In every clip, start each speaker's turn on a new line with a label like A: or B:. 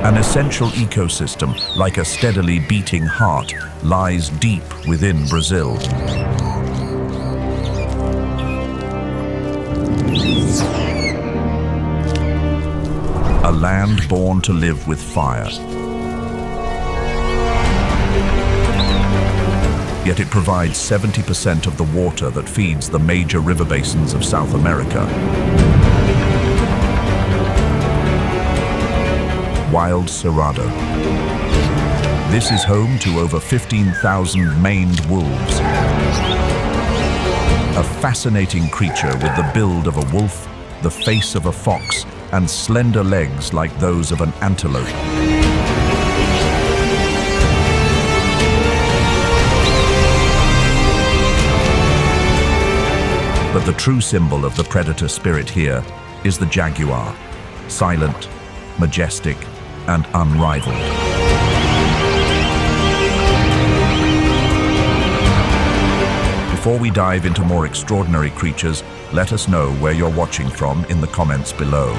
A: An essential ecosystem, like a steadily beating heart, lies deep within Brazil. A land born to live with fire. Yet it provides 70% of the water that feeds the major river basins of South America. Wild Cerrado. This is home to over 15,000 maned wolves. A fascinating creature with the build of a wolf, the face of a fox, and slender legs like those of an antelope. But the true symbol of the predator spirit here is the jaguar, silent, majestic, and unrivaled. Before we dive into more extraordinary creatures, let us know where you're watching from in the comments below.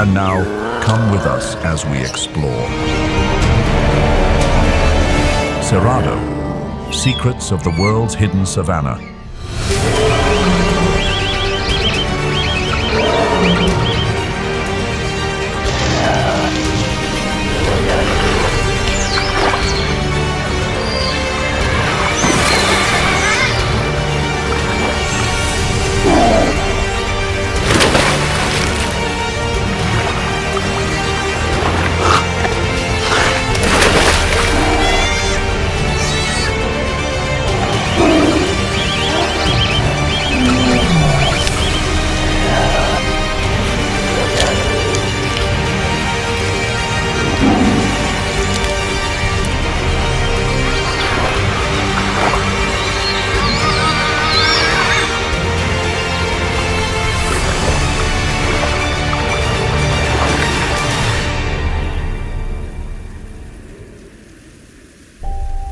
A: And now, come with us as we explore. Cerrado, secrets of the world's hidden savanna.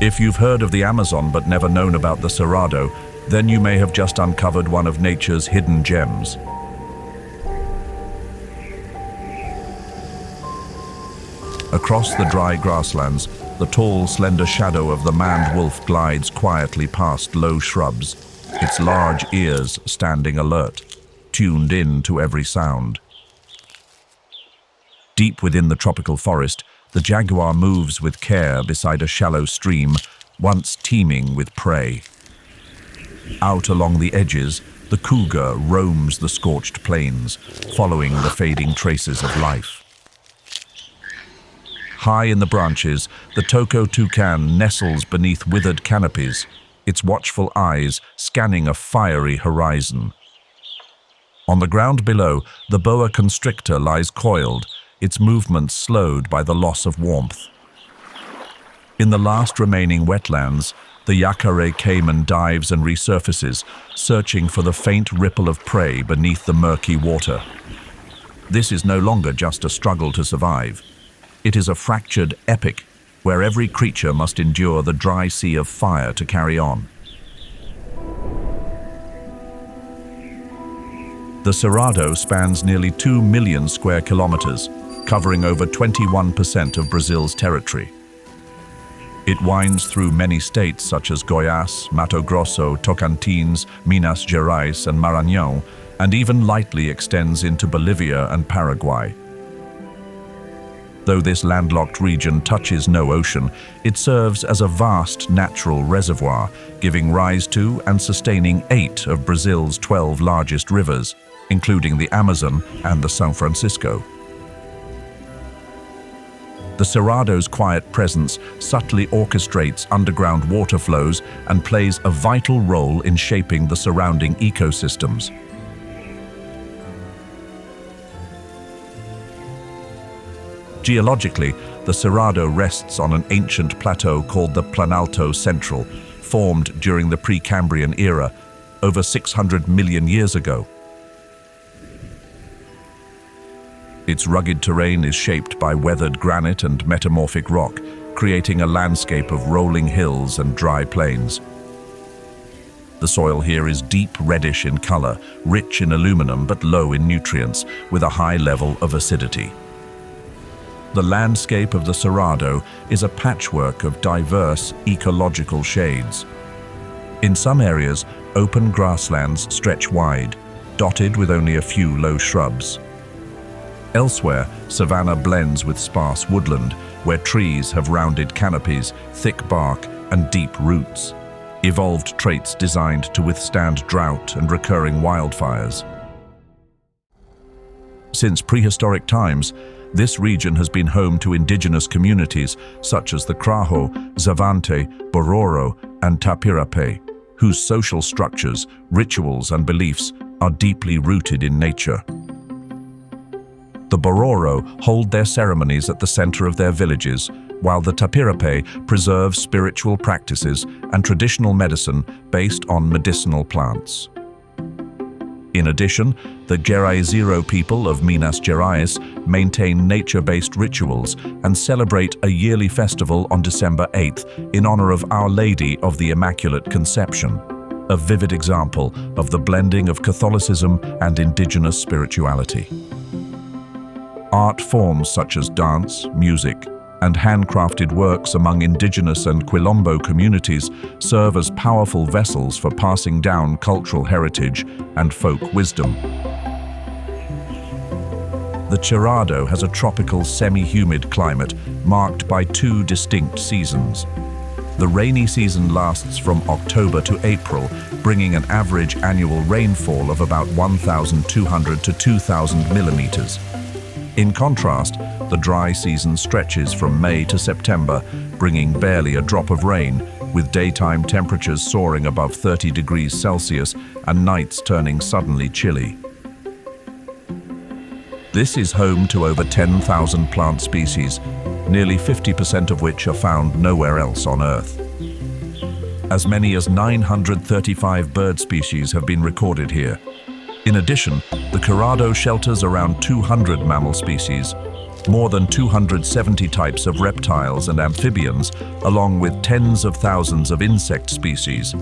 A: If you've heard of the Amazon but never known about the Cerrado, then you may have just uncovered one of nature's hidden gems. Across the dry grasslands, the tall, slender shadow of the maned wolf glides quietly past low shrubs, its large ears standing alert, tuned in to every sound. Deep within the tropical forest, the jaguar moves with care beside a shallow stream, once teeming with prey. Out along the edges, the cougar roams the scorched plains, following the fading traces of life. High in the branches, the toco toucan nestles beneath withered canopies, its watchful eyes scanning a fiery horizon. On the ground below, the boa constrictor lies coiled, its movements slowed by the loss of warmth. In the last remaining wetlands, the yacaré caiman dives and resurfaces, searching for the faint ripple of prey beneath the murky water. This is no longer just a struggle to survive. It is a fractured epic, where every creature must endure the dry sea of fire to carry on. The Cerrado spans nearly 2 million square kilometers, covering over 21% of Brazil's territory. It winds through many states such as Goiás, Mato Grosso, Tocantins, Minas Gerais, and Maranhão, and even lightly extends into Bolivia and Paraguay. Though this landlocked region touches no ocean, it serves as a vast natural reservoir, giving rise to and sustaining 8 of Brazil's 12 largest rivers, including the Amazon and the São Francisco. The Cerrado's quiet presence subtly orchestrates underground water flows and plays a vital role in shaping the surrounding ecosystems. Geologically, the Cerrado rests on an ancient plateau called the Planalto Central, formed during the Precambrian era, over 600 million years ago. Its rugged terrain is shaped by weathered granite and metamorphic rock, creating a landscape of rolling hills and dry plains. The soil here is deep reddish in color, rich in aluminum but low in nutrients, with a high level of acidity. The landscape of the Cerrado is a patchwork of diverse ecological shades. In some areas, open grasslands stretch wide, dotted with only a few low shrubs. Elsewhere, savanna blends with sparse woodland, where trees have rounded canopies, thick bark, and deep roots, evolved traits designed to withstand drought and recurring wildfires. Since prehistoric times, this region has been home to indigenous communities such as the Crajo, Zavante, Bororo, and Tapirape, whose social structures, rituals, and beliefs are deeply rooted in nature. The Bororo hold their ceremonies at the center of their villages, while the Tapirape preserve spiritual practices and traditional medicine based on medicinal plants. In addition, the Gerais people of Minas Gerais maintain nature-based rituals and celebrate a yearly festival on December 8th in honor of Our Lady of the Immaculate Conception, a vivid example of the blending of Catholicism and indigenous spirituality. Art forms such as dance, music, and handcrafted works among indigenous and Quilombo communities serve as powerful vessels for passing down cultural heritage and folk wisdom. The Cerrado has a tropical semi-humid climate marked by two distinct seasons. The rainy season lasts from October to April, bringing an average annual rainfall of about 1,200 to 2,000 millimeters. In contrast, the dry season stretches from May to September, bringing barely a drop of rain, with daytime temperatures soaring above 30 degrees Celsius and nights turning suddenly chilly. This is home to over 10,000 plant species, nearly 50% of which are found nowhere else on Earth. As many as 935 bird species have been recorded here. In addition, the Cerrado shelters around 200 mammal species, more than 270 types of reptiles and amphibians, along with tens of thousands of insect species.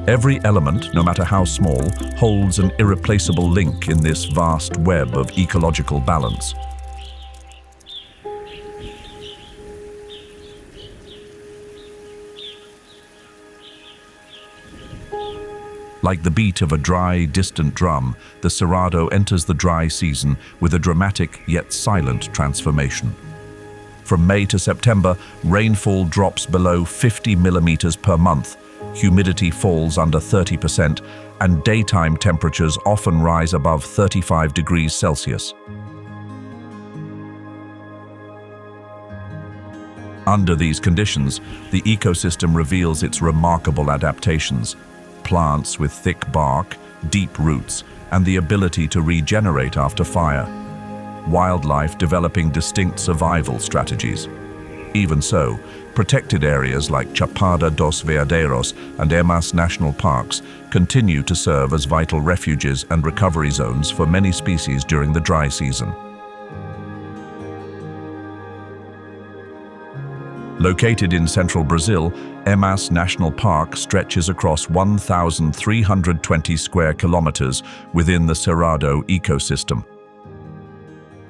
A: Every element, no matter how small, holds an irreplaceable link in this vast web of ecological balance. Like the beat of a dry, distant drum, the Cerrado enters the dry season with a dramatic yet silent transformation. From May to September, rainfall drops below 50 millimeters per month, humidity falls under 30%, and daytime temperatures often rise above 35 degrees Celsius. Under these conditions, the ecosystem reveals its remarkable adaptations. Plants with thick bark, deep roots, and the ability to regenerate after fire. Wildlife developing distinct survival strategies. Even so, protected areas like Chapada dos Veadeiros and Emas National Parks continue to serve as vital refuges and recovery zones for many species during the dry season. Located in central Brazil, Emas National Park stretches across 1,320 square kilometers within the Cerrado ecosystem.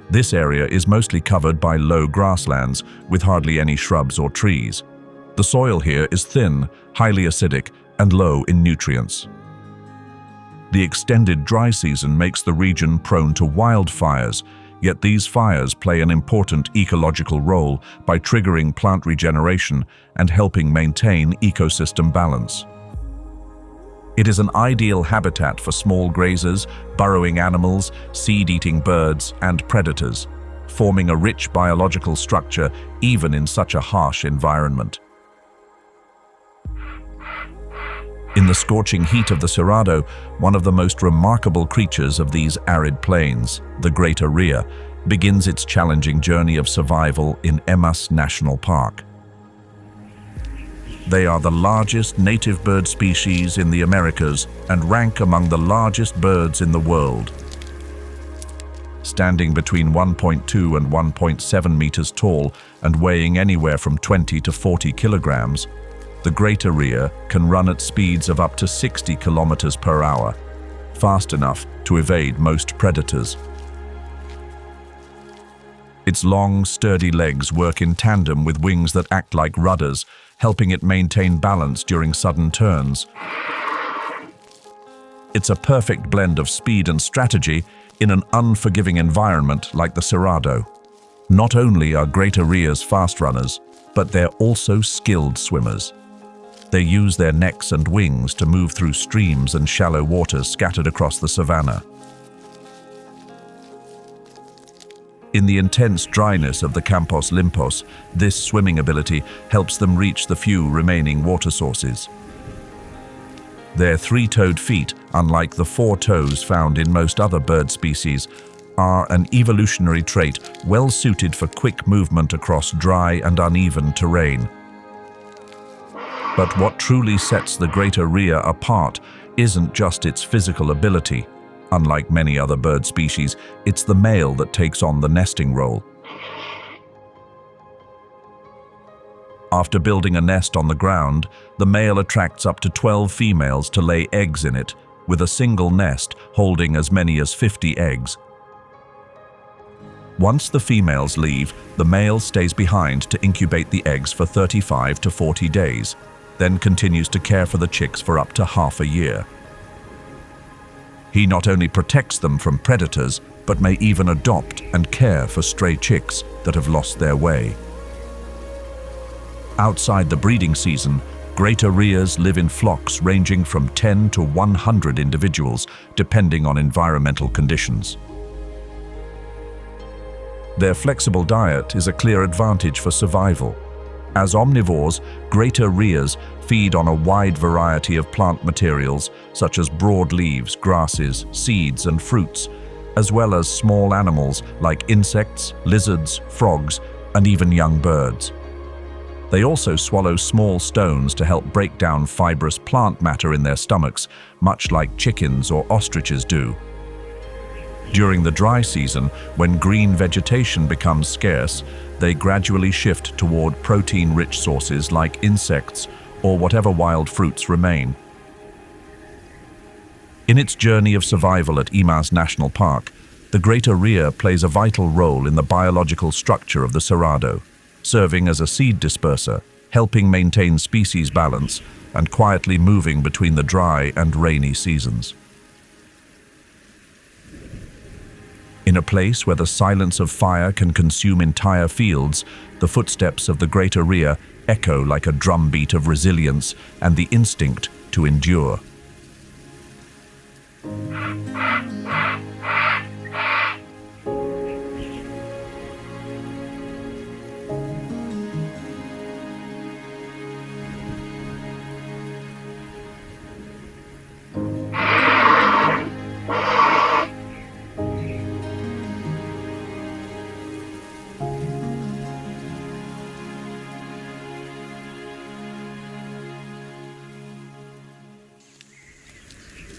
A: This area is mostly covered by low grasslands with hardly any shrubs or trees. The soil here is thin, highly acidic, and low in nutrients. The extended dry season makes the region prone to wildfires, yet these fires play an important ecological role by triggering plant regeneration and helping maintain ecosystem balance. It is an ideal habitat for small grazers, burrowing animals, seed-eating birds, and predators, forming a rich biological structure even in such a harsh environment. In the scorching heat of the Cerrado, one of the most remarkable creatures of these arid plains, the great rhea, begins its challenging journey of survival in Emas National Park. They are the largest native bird species in the Americas and rank among the largest birds in the world. Standing between 1.2 and 1.7 meters tall and weighing anywhere from 20 to 40 kilograms, The greater rhea can run at speeds of up to 60 kilometers per hour, fast enough to evade most predators. Its long, sturdy legs work in tandem with wings that act like rudders, helping it maintain balance during sudden turns. It's a perfect blend of speed and strategy in an unforgiving environment like the Cerrado. Not only are greater rheas fast runners, but they're also skilled swimmers. They use their necks and wings to move through streams and shallow waters scattered across the savanna. In the intense dryness of the Campos Limpos, this swimming ability helps them reach the few remaining water sources. Their three-toed feet, unlike the four toes found in most other bird species, are an evolutionary trait well suited for quick movement across dry and uneven terrain. But what truly sets the greater rhea apart isn't just its physical ability. Unlike many other bird species, it's the male that takes on the nesting role. After building a nest on the ground, the male attracts up to 12 females to lay eggs in it, with a single nest holding as many as 50 eggs. Once the females leave, the male stays behind to incubate the eggs for 35 to 40 days, then continues to care for the chicks for up to half a year. He not only protects them from predators, but may even adopt and care for stray chicks that have lost their way. Outside the breeding season, greater rheas live in flocks ranging from 10 to 100 individuals, depending on environmental conditions. Their flexible diet is a clear advantage for survival. As omnivores, greater rheas feed on a wide variety of plant materials such as broad leaves, grasses, seeds, and fruits, as well as small animals like insects, lizards, frogs, and even young birds. They also swallow small stones to help break down fibrous plant matter in their stomachs, much like chickens or ostriches do. During the dry season, when green vegetation becomes scarce, they gradually shift toward protein-rich sources like insects or whatever wild fruits remain. In its journey of survival at Emas National Park, the greater rhea plays a vital role in the biological structure of the Cerrado, serving as a seed disperser, helping maintain species balance, and quietly moving between the dry and rainy seasons. In a place where the silence of fire can consume entire fields, the footsteps of the greater rhea echo like a drumbeat of resilience and the instinct to endure.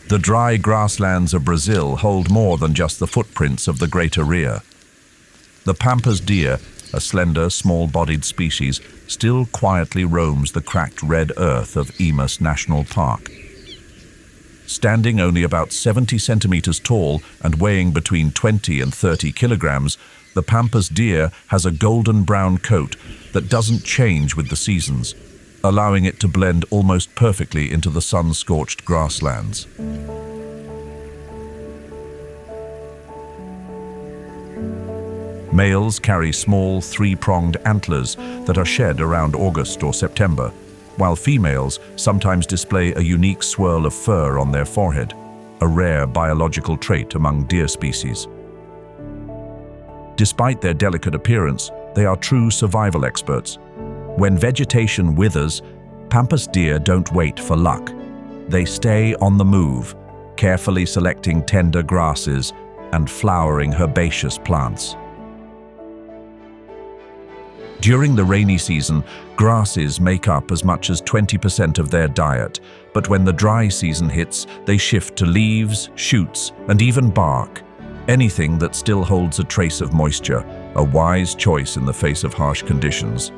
A: The dry grasslands of Brazil hold more than just the footprints of the greater rhea. The Pampas Deer, a slender, small-bodied species, still quietly roams the cracked red earth of Emas National Park. Standing only about 70 centimeters tall and weighing between 20 and 30 kilograms, the Pampas Deer has a golden brown coat that doesn't change with the seasons, allowing it to blend almost perfectly into the sun-scorched grasslands. Males carry small, three-pronged antlers that are shed around August or September, while females sometimes display a unique swirl of fur on their forehead, a rare biological trait among deer species. Despite their delicate appearance, they are true survival experts. When vegetation withers, Pampas deer don't wait for luck. They stay on the move, carefully selecting tender grasses and flowering herbaceous plants. During the rainy season, grasses make up as much as 20% of their diet, but when the dry season hits, they shift to leaves, shoots, and even bark, anything that still holds a trace of moisture, a wise choice in the face of harsh conditions.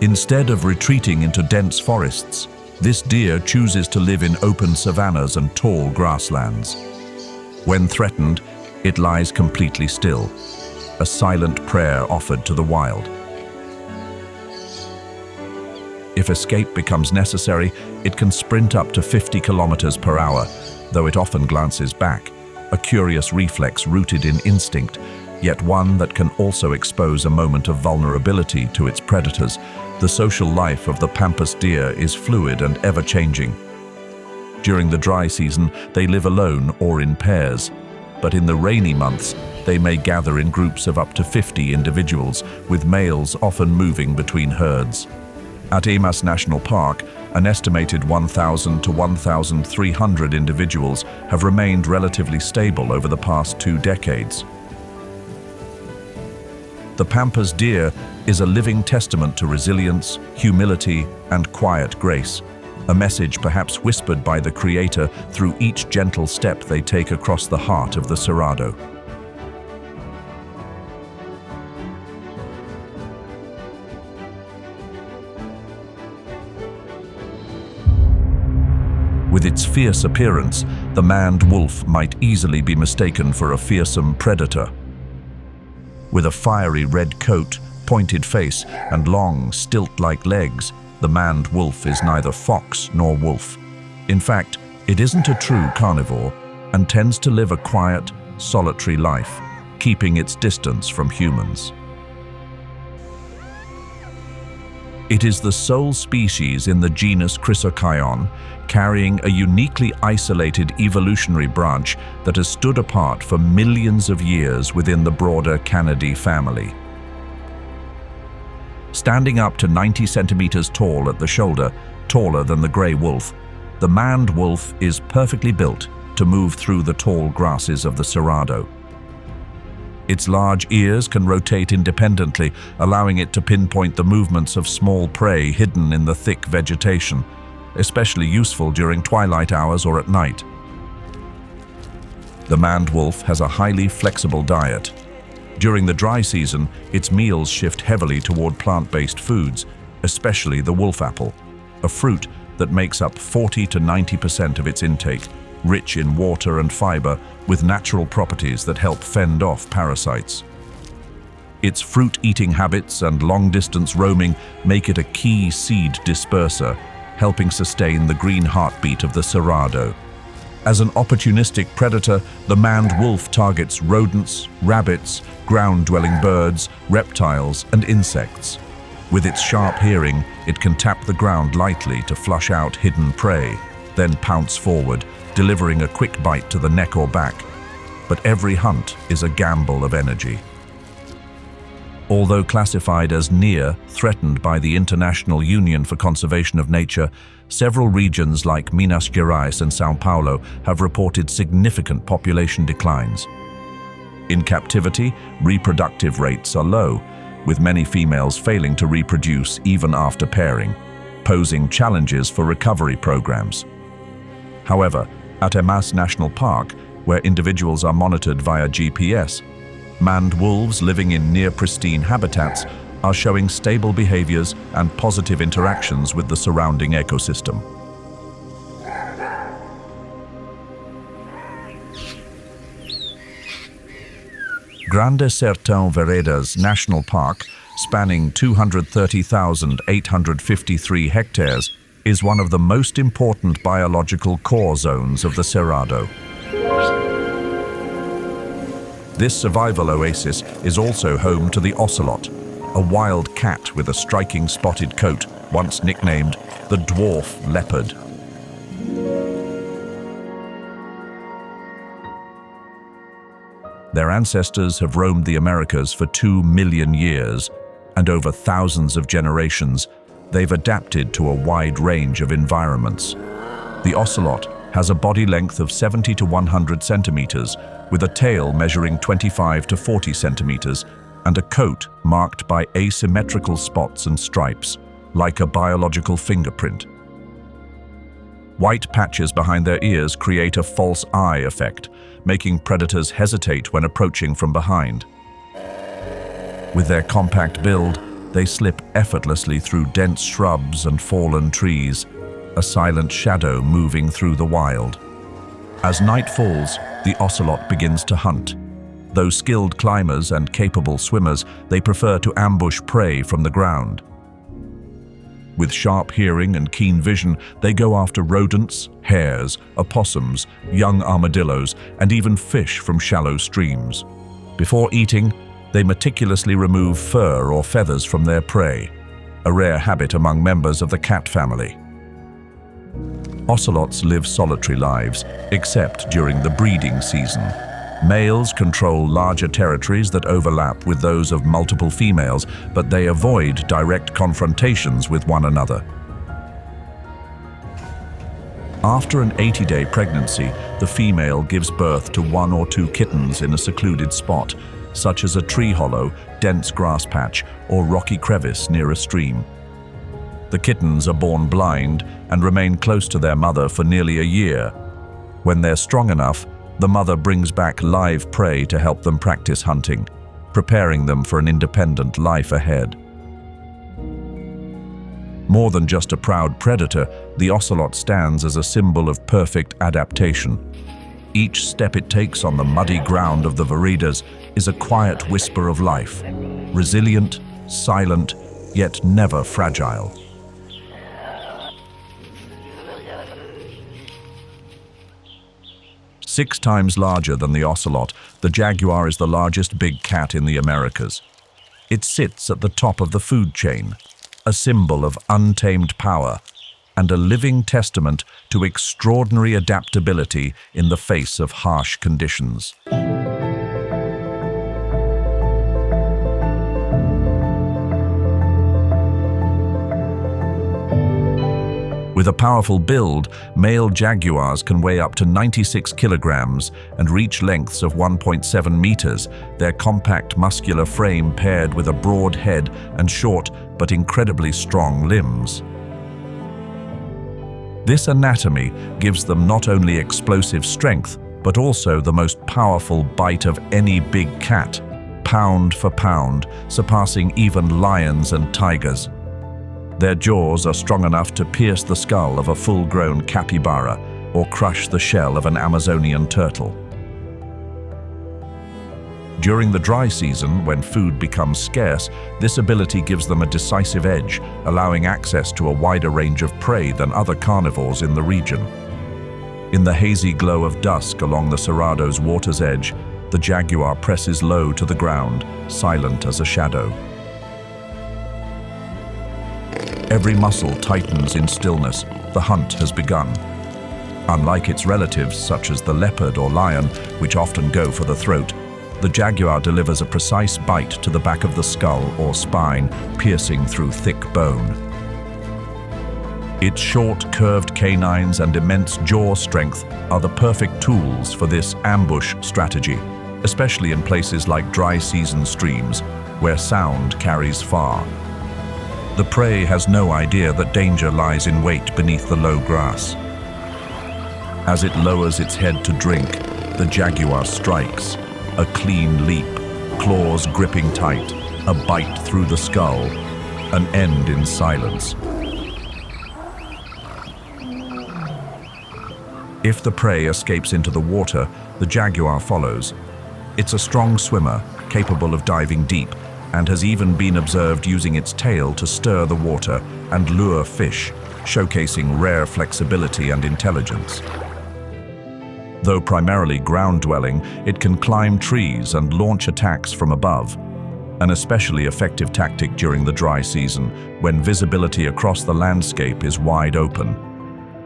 A: Instead of retreating into dense forests, this deer chooses to live in open savannas and tall grasslands. When threatened, it lies completely still, a silent prayer offered to the wild. If escape becomes necessary, it can sprint up to 50 kilometers per hour, though it often glances back, a curious reflex rooted in instinct, yet one that can also expose a moment of vulnerability to its predators. The social life of the Pampas deer is fluid and ever-changing. During the dry season, they live alone or in pairs, but in the rainy months, they may gather in groups of up to 50 individuals, with males often moving between herds. At Emas National Park, an estimated 1,000 to 1,300 individuals have remained relatively stable over the past 2 decades. The Pampas deer is a living testament to resilience, humility, and quiet grace, a message perhaps whispered by the Creator through each gentle step they take across the heart of the Cerrado. With its fierce appearance, the maned wolf might easily be mistaken for a fearsome predator. With a fiery red coat, pointed face, and long, stilt-like legs, the maned wolf is neither fox nor wolf. In fact, it isn't a true carnivore and tends to live a quiet, solitary life, keeping its distance from humans. It is the sole species in the genus Chrysocyon, carrying a uniquely isolated evolutionary branch that has stood apart for millions of years within the broader Canidae family. Standing up to 90 centimeters tall at the shoulder, taller than the gray wolf, the maned wolf is perfectly built to move through the tall grasses of the Cerrado. Its large ears can rotate independently, allowing it to pinpoint the movements of small prey hidden in the thick vegetation, especially useful during twilight hours or at night. The maned wolf has a highly flexible diet. During the dry season, its meals shift heavily toward plant-based foods, especially the wolf apple, a fruit that makes up 40 to 90% of its intake, rich in water and fiber with natural properties that help fend off parasites. Its fruit-eating habits and long-distance roaming make it a key seed disperser, helping sustain the green heartbeat of the Cerrado. As an opportunistic predator, the maned wolf targets rodents, rabbits, ground-dwelling birds, reptiles, and insects. With its sharp hearing, it can tap the ground lightly to flush out hidden prey, then pounce forward, delivering a quick bite to the neck or back. But every hunt is a gamble of energy. Although classified as near threatened by the International Union for Conservation of Nature, several regions like Minas Gerais and São Paulo have reported significant population declines. In captivity, reproductive rates are low, with many females failing to reproduce even after pairing, posing challenges for recovery programs. However, at Emas National Park, where individuals are monitored via GPS, maned wolves living in near-pristine habitats are showing stable behaviors and positive interactions with the surrounding ecosystem. Grande Sertão Veredas National Park, spanning 230,853 hectares, is one of the most important biological core zones of the Cerrado. This survival oasis is also home to the ocelot, a wild cat with a striking spotted coat, once nicknamed the dwarf leopard. Their ancestors have roamed the Americas for 2 million years, and over thousands of generations, they've adapted to a wide range of environments. The ocelot has a body length of 70 to 100 centimeters, with a tail measuring 25 to 40 centimeters, and a coat marked by asymmetrical spots and stripes, like a biological fingerprint. White patches behind their ears create a false eye effect, making predators hesitate when approaching from behind. With their compact build, they slip effortlessly through dense shrubs and fallen trees, a silent shadow moving through the wild. As night falls, the ocelot begins to hunt. Though skilled climbers and capable swimmers, they prefer to ambush prey from the ground. With sharp hearing and keen vision, they go after rodents, hares, opossums, young armadillos, and even fish from shallow streams. Before eating, they meticulously remove fur or feathers from their prey, a rare habit among members of the cat family. Ocelots live solitary lives, except during the breeding season. Males control larger territories that overlap with those of multiple females, but they avoid direct confrontations with one another. After an 80-day pregnancy, the female gives birth to 1 or 2 kittens in a secluded spot, such as a tree hollow, dense grass patch, or rocky crevice near a stream. The kittens are born blind and remain close to their mother for nearly a year. When they're strong enough, the mother brings back live prey to help them practice hunting, preparing them for an independent life ahead. More than just a proud predator, the ocelot stands as a symbol of perfect adaptation. Each step it takes on the muddy ground of the Veredas is a quiet whisper of life, resilient, silent, yet never fragile. Six times larger than the ocelot, the jaguar is the largest big cat in the Americas. It sits at the top of the food chain, a symbol of untamed power and a living testament to extraordinary adaptability in the face of harsh conditions. With a powerful build, male jaguars can weigh up to 96 kilograms and reach lengths of 1.7 meters, their compact muscular frame paired with a broad head and short but incredibly strong limbs. This anatomy gives them not only explosive strength, but also the most powerful bite of any big cat, pound for pound, surpassing even lions and tigers. Their jaws are strong enough to pierce the skull of a full-grown capybara or crush the shell of an Amazonian turtle. During the dry season, when food becomes scarce, this ability gives them a decisive edge, allowing access to a wider range of prey than other carnivores in the region. In the hazy glow of dusk along the Cerrado's water's edge, the jaguar presses low to the ground, silent as a shadow. Every muscle tightens in stillness. The hunt has begun. Unlike its relatives, such as the leopard or lion, which often go for the throat, the jaguar delivers a precise bite to the back of the skull or spine, piercing through thick bone. Its short, curved canines and immense jaw strength are the perfect tools for this ambush strategy, especially in places like dry season streams, where sound carries far. The prey has no idea that danger lies in wait beneath the low grass. As it lowers its head to drink, the jaguar strikes. A clean leap, claws gripping tight, a bite through the skull, an end in silence. If the prey escapes into the water, the jaguar follows. It's a strong swimmer, capable of diving deep, and has even been observed using its tail to stir the water and lure fish, showcasing rare flexibility and intelligence. Though primarily ground-dwelling, it can climb trees and launch attacks from above, an especially effective tactic during the dry season, when visibility across the landscape is wide open.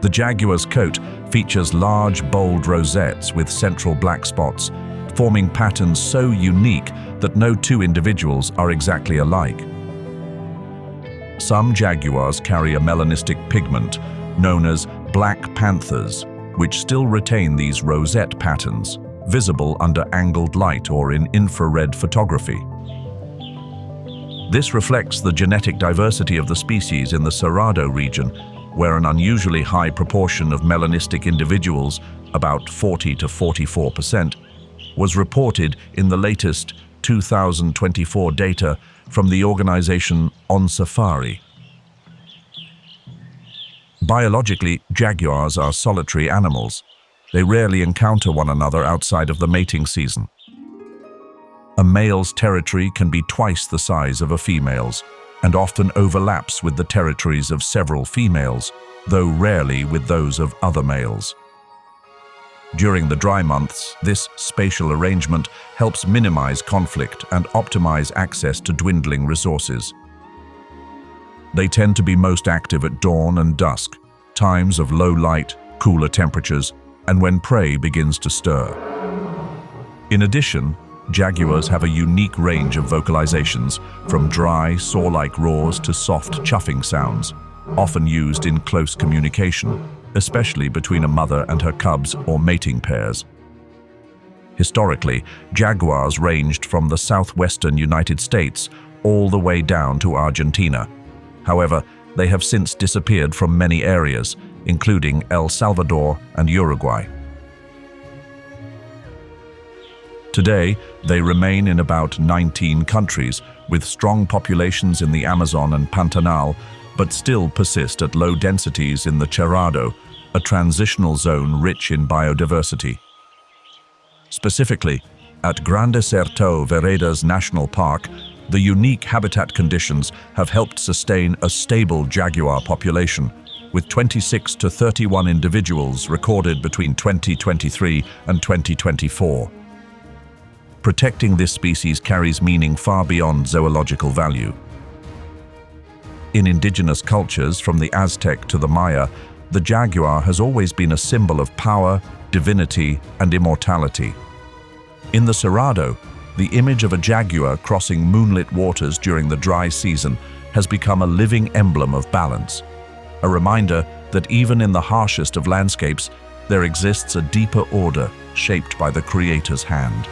A: The jaguar's coat features large, bold rosettes with central black spots, forming patterns so unique that no two individuals are exactly alike. Some jaguars carry a melanistic pigment known as black panthers, which still retain these rosette patterns, visible under angled light or in infrared photography. This reflects the genetic diversity of the species in the Cerrado region, where an unusually high proportion of melanistic individuals, about 40 to 44%, was reported in the latest 2024 data from the organization On Safari. Biologically, jaguars are solitary animals. They rarely encounter one another outside of the mating season. A male's territory can be twice the size of a female's, and often overlaps with the territories of several females, though rarely with those of other males. During the dry months, this spatial arrangement helps minimize conflict and optimize access to dwindling resources. They tend to be most active at dawn and dusk, times of low light, cooler temperatures, and when prey begins to stir. In addition, jaguars have a unique range of vocalizations, from dry, saw-like roars to soft chuffing sounds, often used in close communication, especially between a mother and her cubs or mating pairs. Historically, jaguars ranged from the southwestern United States all the way down to Argentina. However, they have since disappeared from many areas, including El Salvador and Uruguay. Today, they remain in about 19 countries, with strong populations in the Amazon and Pantanal, but still persist at low densities in the Cerrado, a transitional zone rich in biodiversity. Specifically, at Grande Sertão Veredas National Park, the unique habitat conditions have helped sustain a stable jaguar population, with 26 to 31 individuals recorded between 2023 and 2024. Protecting this species carries meaning far beyond zoological value. In indigenous cultures, from the Aztec to the Maya, the jaguar has always been a symbol of power, divinity, and immortality. In the Cerrado, the image of a jaguar crossing moonlit waters during the dry season has become a living emblem of balance, a reminder that even in the harshest of landscapes, there exists a deeper order shaped by the Creator's hand.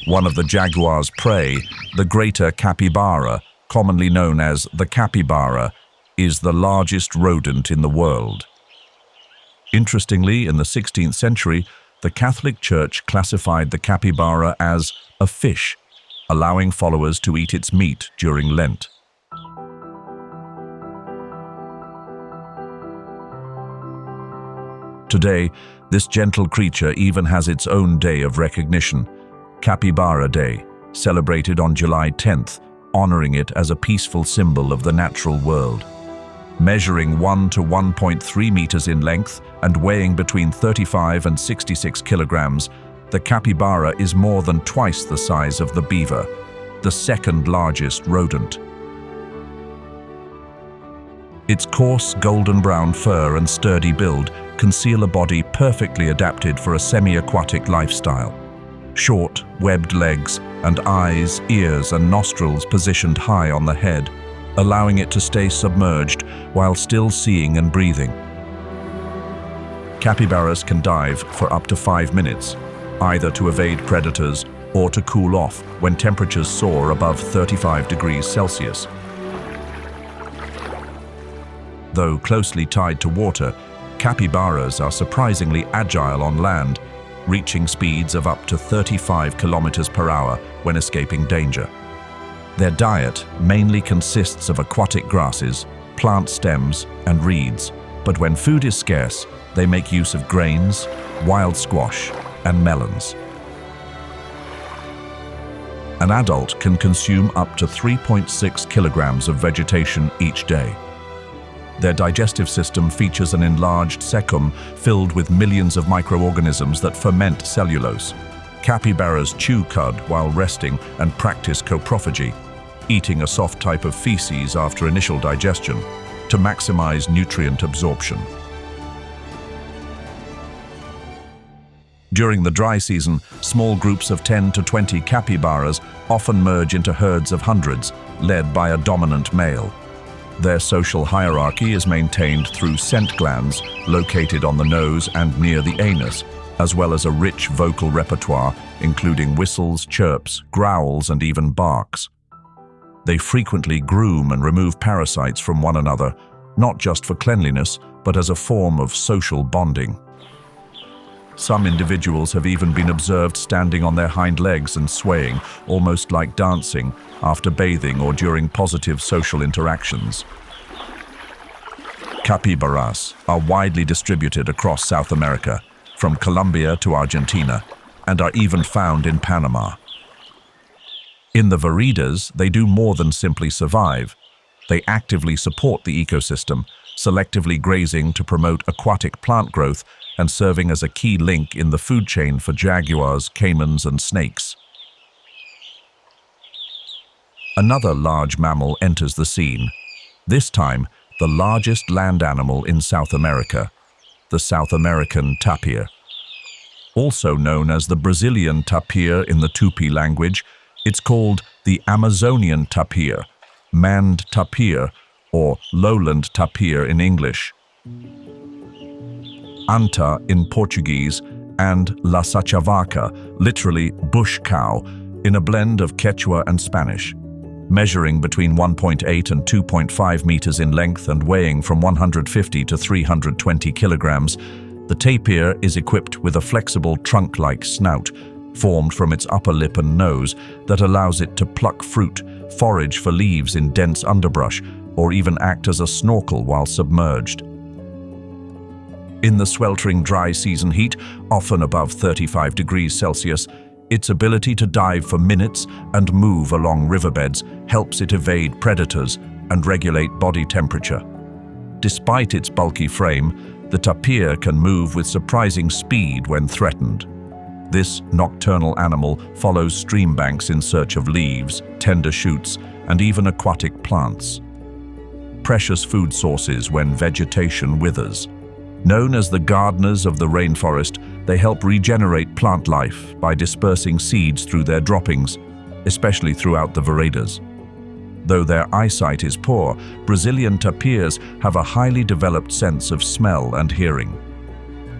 A: One of the jaguar's prey, the greater capybara, commonly known as the capybara, is the largest rodent in the world. Interestingly, in the 16th century, the Catholic Church classified the capybara as a fish, allowing followers to eat its meat during Lent. Today, this gentle creature even has its own day of recognition, Capybara Day, celebrated on July 10th, honoring it as a peaceful symbol of the natural world. Measuring 1 to 1.3 meters in length and weighing between 35 and 66 kilograms, the capybara is more than twice the size of the beaver, the second largest rodent. Its coarse golden brown fur and sturdy build conceal a body perfectly adapted for a semi-aquatic lifestyle. Short, webbed legs and eyes, ears and nostrils positioned high on the head, allowing it to stay submerged while still seeing and breathing. Capybaras can dive for up to 5 minutes, either to evade predators or to cool off when temperatures soar above 35 degrees Celsius. Though closely tied to water, capybaras are surprisingly agile on land, reaching speeds of up to 35 kilometers per hour when escaping danger. Their diet mainly consists of aquatic grasses, plant stems, and reeds, but when food is scarce, they make use of grains, wild squash, and melons. An adult can consume up to 3.6 kilograms of vegetation each day. Their digestive system features an enlarged cecum filled with millions of microorganisms that ferment cellulose. Capybaras chew cud while resting and practice coprophagy, eating a soft type of feces after initial digestion to maximize nutrient absorption. During the dry season, small groups of 10 to 20 capybaras often merge into herds of hundreds, led by a dominant male. Their social hierarchy is maintained through scent glands located on the nose and near the anus, as well as a rich vocal repertoire including whistles, chirps, growls, and even barks. They frequently groom and remove parasites from one another, not just for cleanliness, but as a form of social bonding. Some individuals have even been observed standing on their hind legs and swaying, almost like dancing, after bathing or during positive social interactions. Capybaras are widely distributed across South America, from Colombia to Argentina, and are even found in Panama. In the Veredas, they do more than simply survive. They actively support the ecosystem, selectively grazing to promote aquatic plant growth and serving as a key link in the food chain for jaguars, caimans, and snakes. Another large mammal enters the scene, this time the largest land animal in South America, the South American tapir. Also known as the Brazilian tapir in the Tupi language, it's called the Amazonian tapir, maned tapir, or lowland tapir in English, anta in Portuguese, and la sachavaca, literally bush cow, in a blend of Quechua and Spanish. Measuring between 1.8 and 2.5 meters in length and weighing from 150 to 320 kilograms, the tapir is equipped with a flexible trunk-like snout, formed from its upper lip and nose, that allows it to pluck fruit, forage for leaves in dense underbrush, or even act as a snorkel while submerged. In the sweltering dry season heat, often above 35 degrees Celsius, its ability to dive for minutes and move along riverbeds helps it evade predators and regulate body temperature. Despite its bulky frame, the tapir can move with surprising speed when threatened. This nocturnal animal follows stream banks in search of leaves, tender shoots, and even aquatic plants. Precious food sources when vegetation withers. Known as the gardeners of the rainforest, they help regenerate plant life by dispersing seeds through their droppings, especially throughout the Veredas. Though their eyesight is poor, Brazilian tapirs have a highly developed sense of smell and hearing.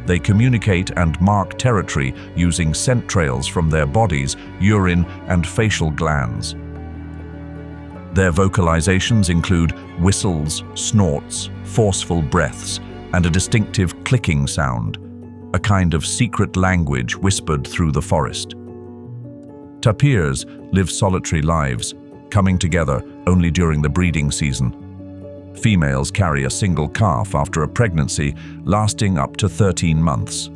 A: They communicate and mark territory using scent trails from their bodies, urine, and facial glands. Their vocalizations include whistles, snorts, forceful breaths, and a distinctive clicking sound, a kind of secret language whispered through the forest. Tapirs live solitary lives, coming together only during the breeding season. Females carry a single calf after a pregnancy lasting up to 13 months.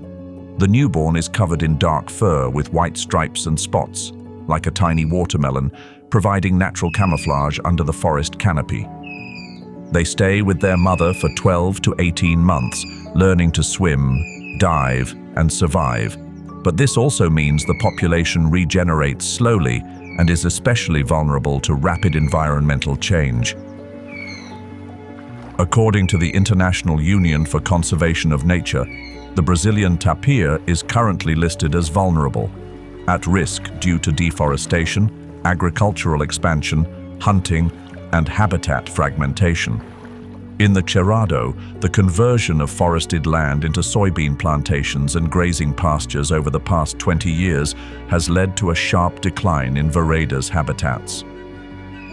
A: The newborn is covered in dark fur with white stripes and spots, like a tiny watermelon, providing natural camouflage under the forest canopy. They stay with their mother for 12 to 18 months, learning to swim, dive, and survive. But this also means the population regenerates slowly and is especially vulnerable to rapid environmental change. According to the International Union for Conservation of Nature, the Brazilian tapir is currently listed as vulnerable, at risk due to deforestation, agricultural expansion, hunting, and habitat fragmentation. In the Cerrado, the conversion of forested land into soybean plantations and grazing pastures over the past 20 years has led to a sharp decline in Veredas habitats.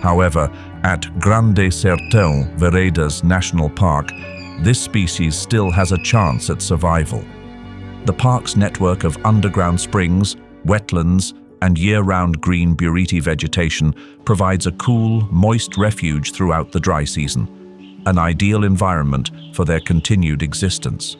A: However, at Grande Sertão Veredas National Park, this species still has a chance at survival. The park's network of underground springs, wetlands, and year-round green buriti vegetation provides a cool, moist refuge throughout the dry season, an ideal environment for their continued existence.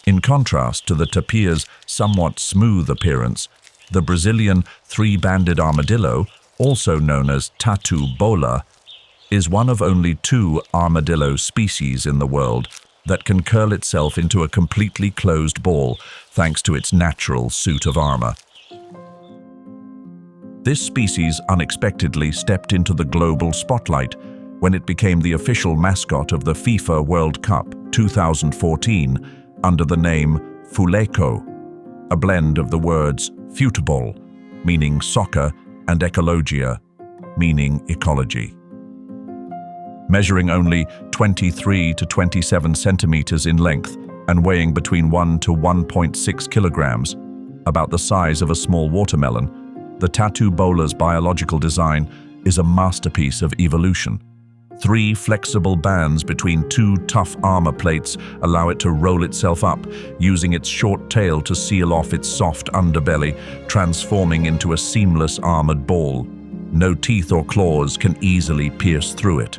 A: In contrast to the tapir's somewhat smooth appearance, the Brazilian three-banded armadillo, also known as tatu bola, is one of only 2 armadillo species in the world that can curl itself into a completely closed ball thanks to its natural suit of armor. This species unexpectedly stepped into the global spotlight when it became the official mascot of the FIFA World Cup 2014 under the name fuleko, a blend of the words futebol, meaning soccer, and ecologia, meaning ecology. Measuring only 23 to 27 centimeters in length and weighing between 1 to 1.6 kilograms, about the size of a small watermelon, the tattoo bowler's biological design is a masterpiece of evolution. 3 flexible bands between 2 tough armor plates allow it to roll itself up, using its short tail to seal off its soft underbelly, transforming into a seamless armored ball. No teeth or claws can easily pierce through it.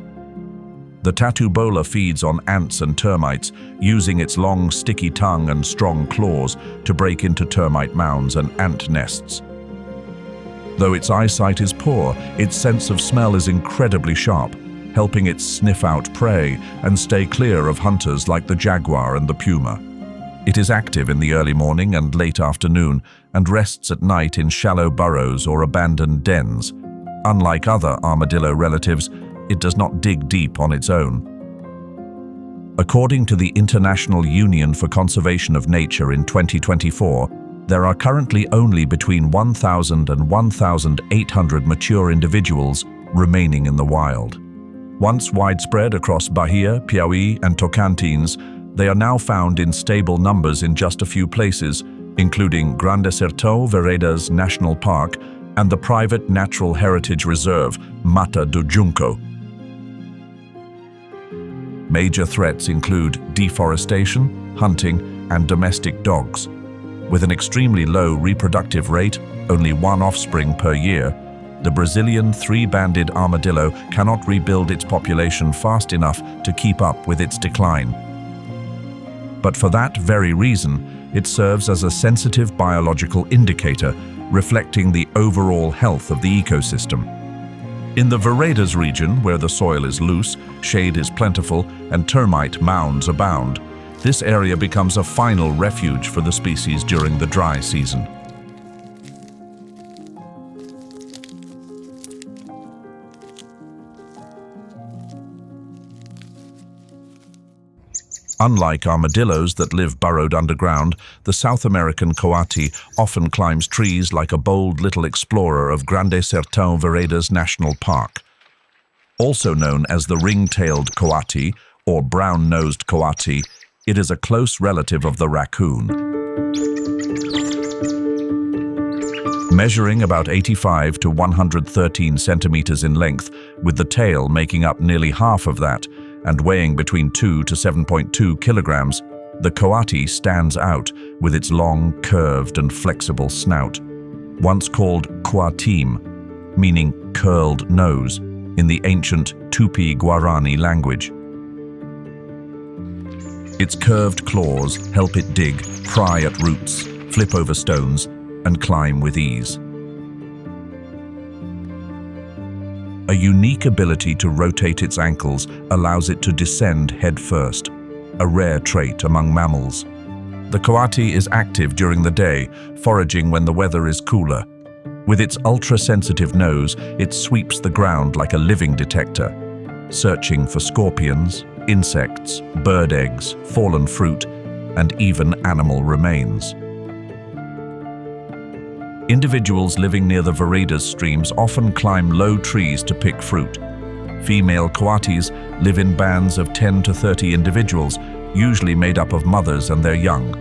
A: The tattoo bowler feeds on ants and termites, using its long, sticky tongue and strong claws to break into termite mounds and ant nests. Though its eyesight is poor, its sense of smell is incredibly sharp, helping it sniff out prey and stay clear of hunters like the jaguar and the puma. It is active in the early morning and late afternoon and rests at night in shallow burrows or abandoned dens. Unlike other armadillo relatives, it does not dig deep on its own. According to the International Union for Conservation of Nature in 2024, there are currently only between 1,000 and 1,800 mature individuals remaining in the wild. Once widespread across Bahia, Piauí, and Tocantins, they are now found in stable numbers in just a few places, including Grande Sertão Veredas National Park and the private natural heritage reserve, Mata do Junco. Major threats include deforestation, hunting, and domestic dogs. With an extremely low reproductive rate, only 1 offspring per year, the Brazilian 3-banded armadillo cannot rebuild its population fast enough to keep up with its decline. But for that very reason, it serves as a sensitive biological indicator, reflecting the overall health of the ecosystem. In the Veredas region, where the soil is loose, shade is plentiful, and termite mounds abound, this area becomes a final refuge for the species during the dry season. Unlike armadillos that live burrowed underground, the South American coati often climbs trees like a bold little explorer of Grande Sertão Veredas National Park. Also known as the ring-tailed coati or brown-nosed coati, it is a close relative of the raccoon. Measuring about 85 to 113 centimeters in length, with the tail making up nearly half of that, and weighing between 2 to 7.2 kilograms, the coati stands out with its long, curved and flexible snout. Once called coatim, meaning curled nose, in the ancient Tupi-Guarani language. Its curved claws help it dig, pry at roots, flip over stones, and climb with ease. A unique ability to rotate its ankles allows it to descend head first, a rare trait among mammals. The coati is active during the day, foraging when the weather is cooler. With its ultra-sensitive nose, it sweeps the ground like a living detector, searching for scorpions, insects, bird eggs, fallen fruit, and even animal remains. Individuals living near the Veredas streams often climb low trees to pick fruit. Female coatis live in bands of 10 to 30 individuals, usually made up of mothers and their young.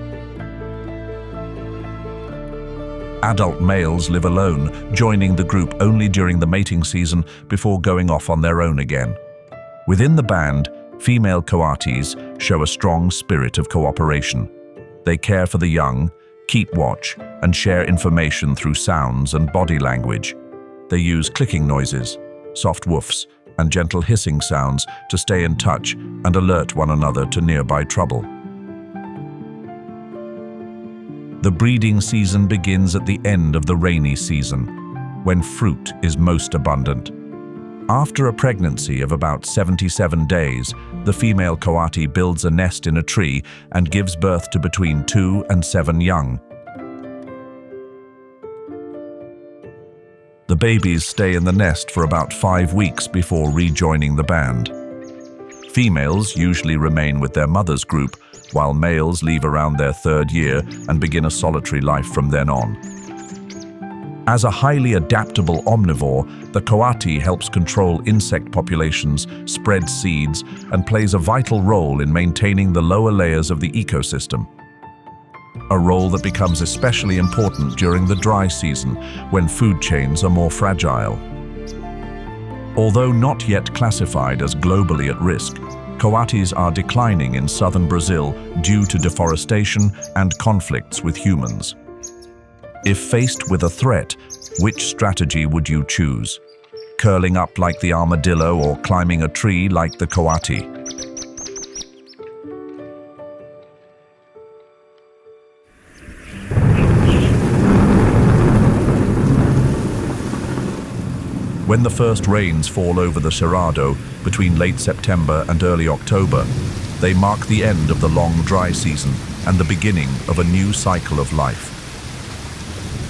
A: Adult males live alone, joining the group only during the mating season before going off on their own again. Within the band, female coatis show a strong spirit of cooperation. They care for the young, keep watch, and share information through sounds and body language. They use clicking noises, soft woofs, and gentle hissing sounds to stay in touch and alert one another to nearby trouble. The breeding season begins at the end of the rainy season, when fruit is most abundant. After a pregnancy of about 77 days, the female coati builds a nest in a tree and gives birth to between 2 and 7 young. The babies stay in the nest for about 5 weeks before rejoining the band. Females usually remain with their mother's group, while males leave around their third year and begin a solitary life from then on. As a highly adaptable omnivore, the coati helps control insect populations, spreads seeds, and plays a vital role in maintaining the lower layers of the ecosystem. A role that becomes especially important during the dry season, when food chains are more fragile. Although not yet classified as globally at risk, coatis are declining in southern Brazil due to deforestation and conflicts with humans. If faced with a threat, which strategy would you choose? Curling up like the armadillo or climbing a tree like the coati? When the first rains fall over the Cerrado between late September and early October, they mark the end of the long dry season and the beginning of a new cycle of life.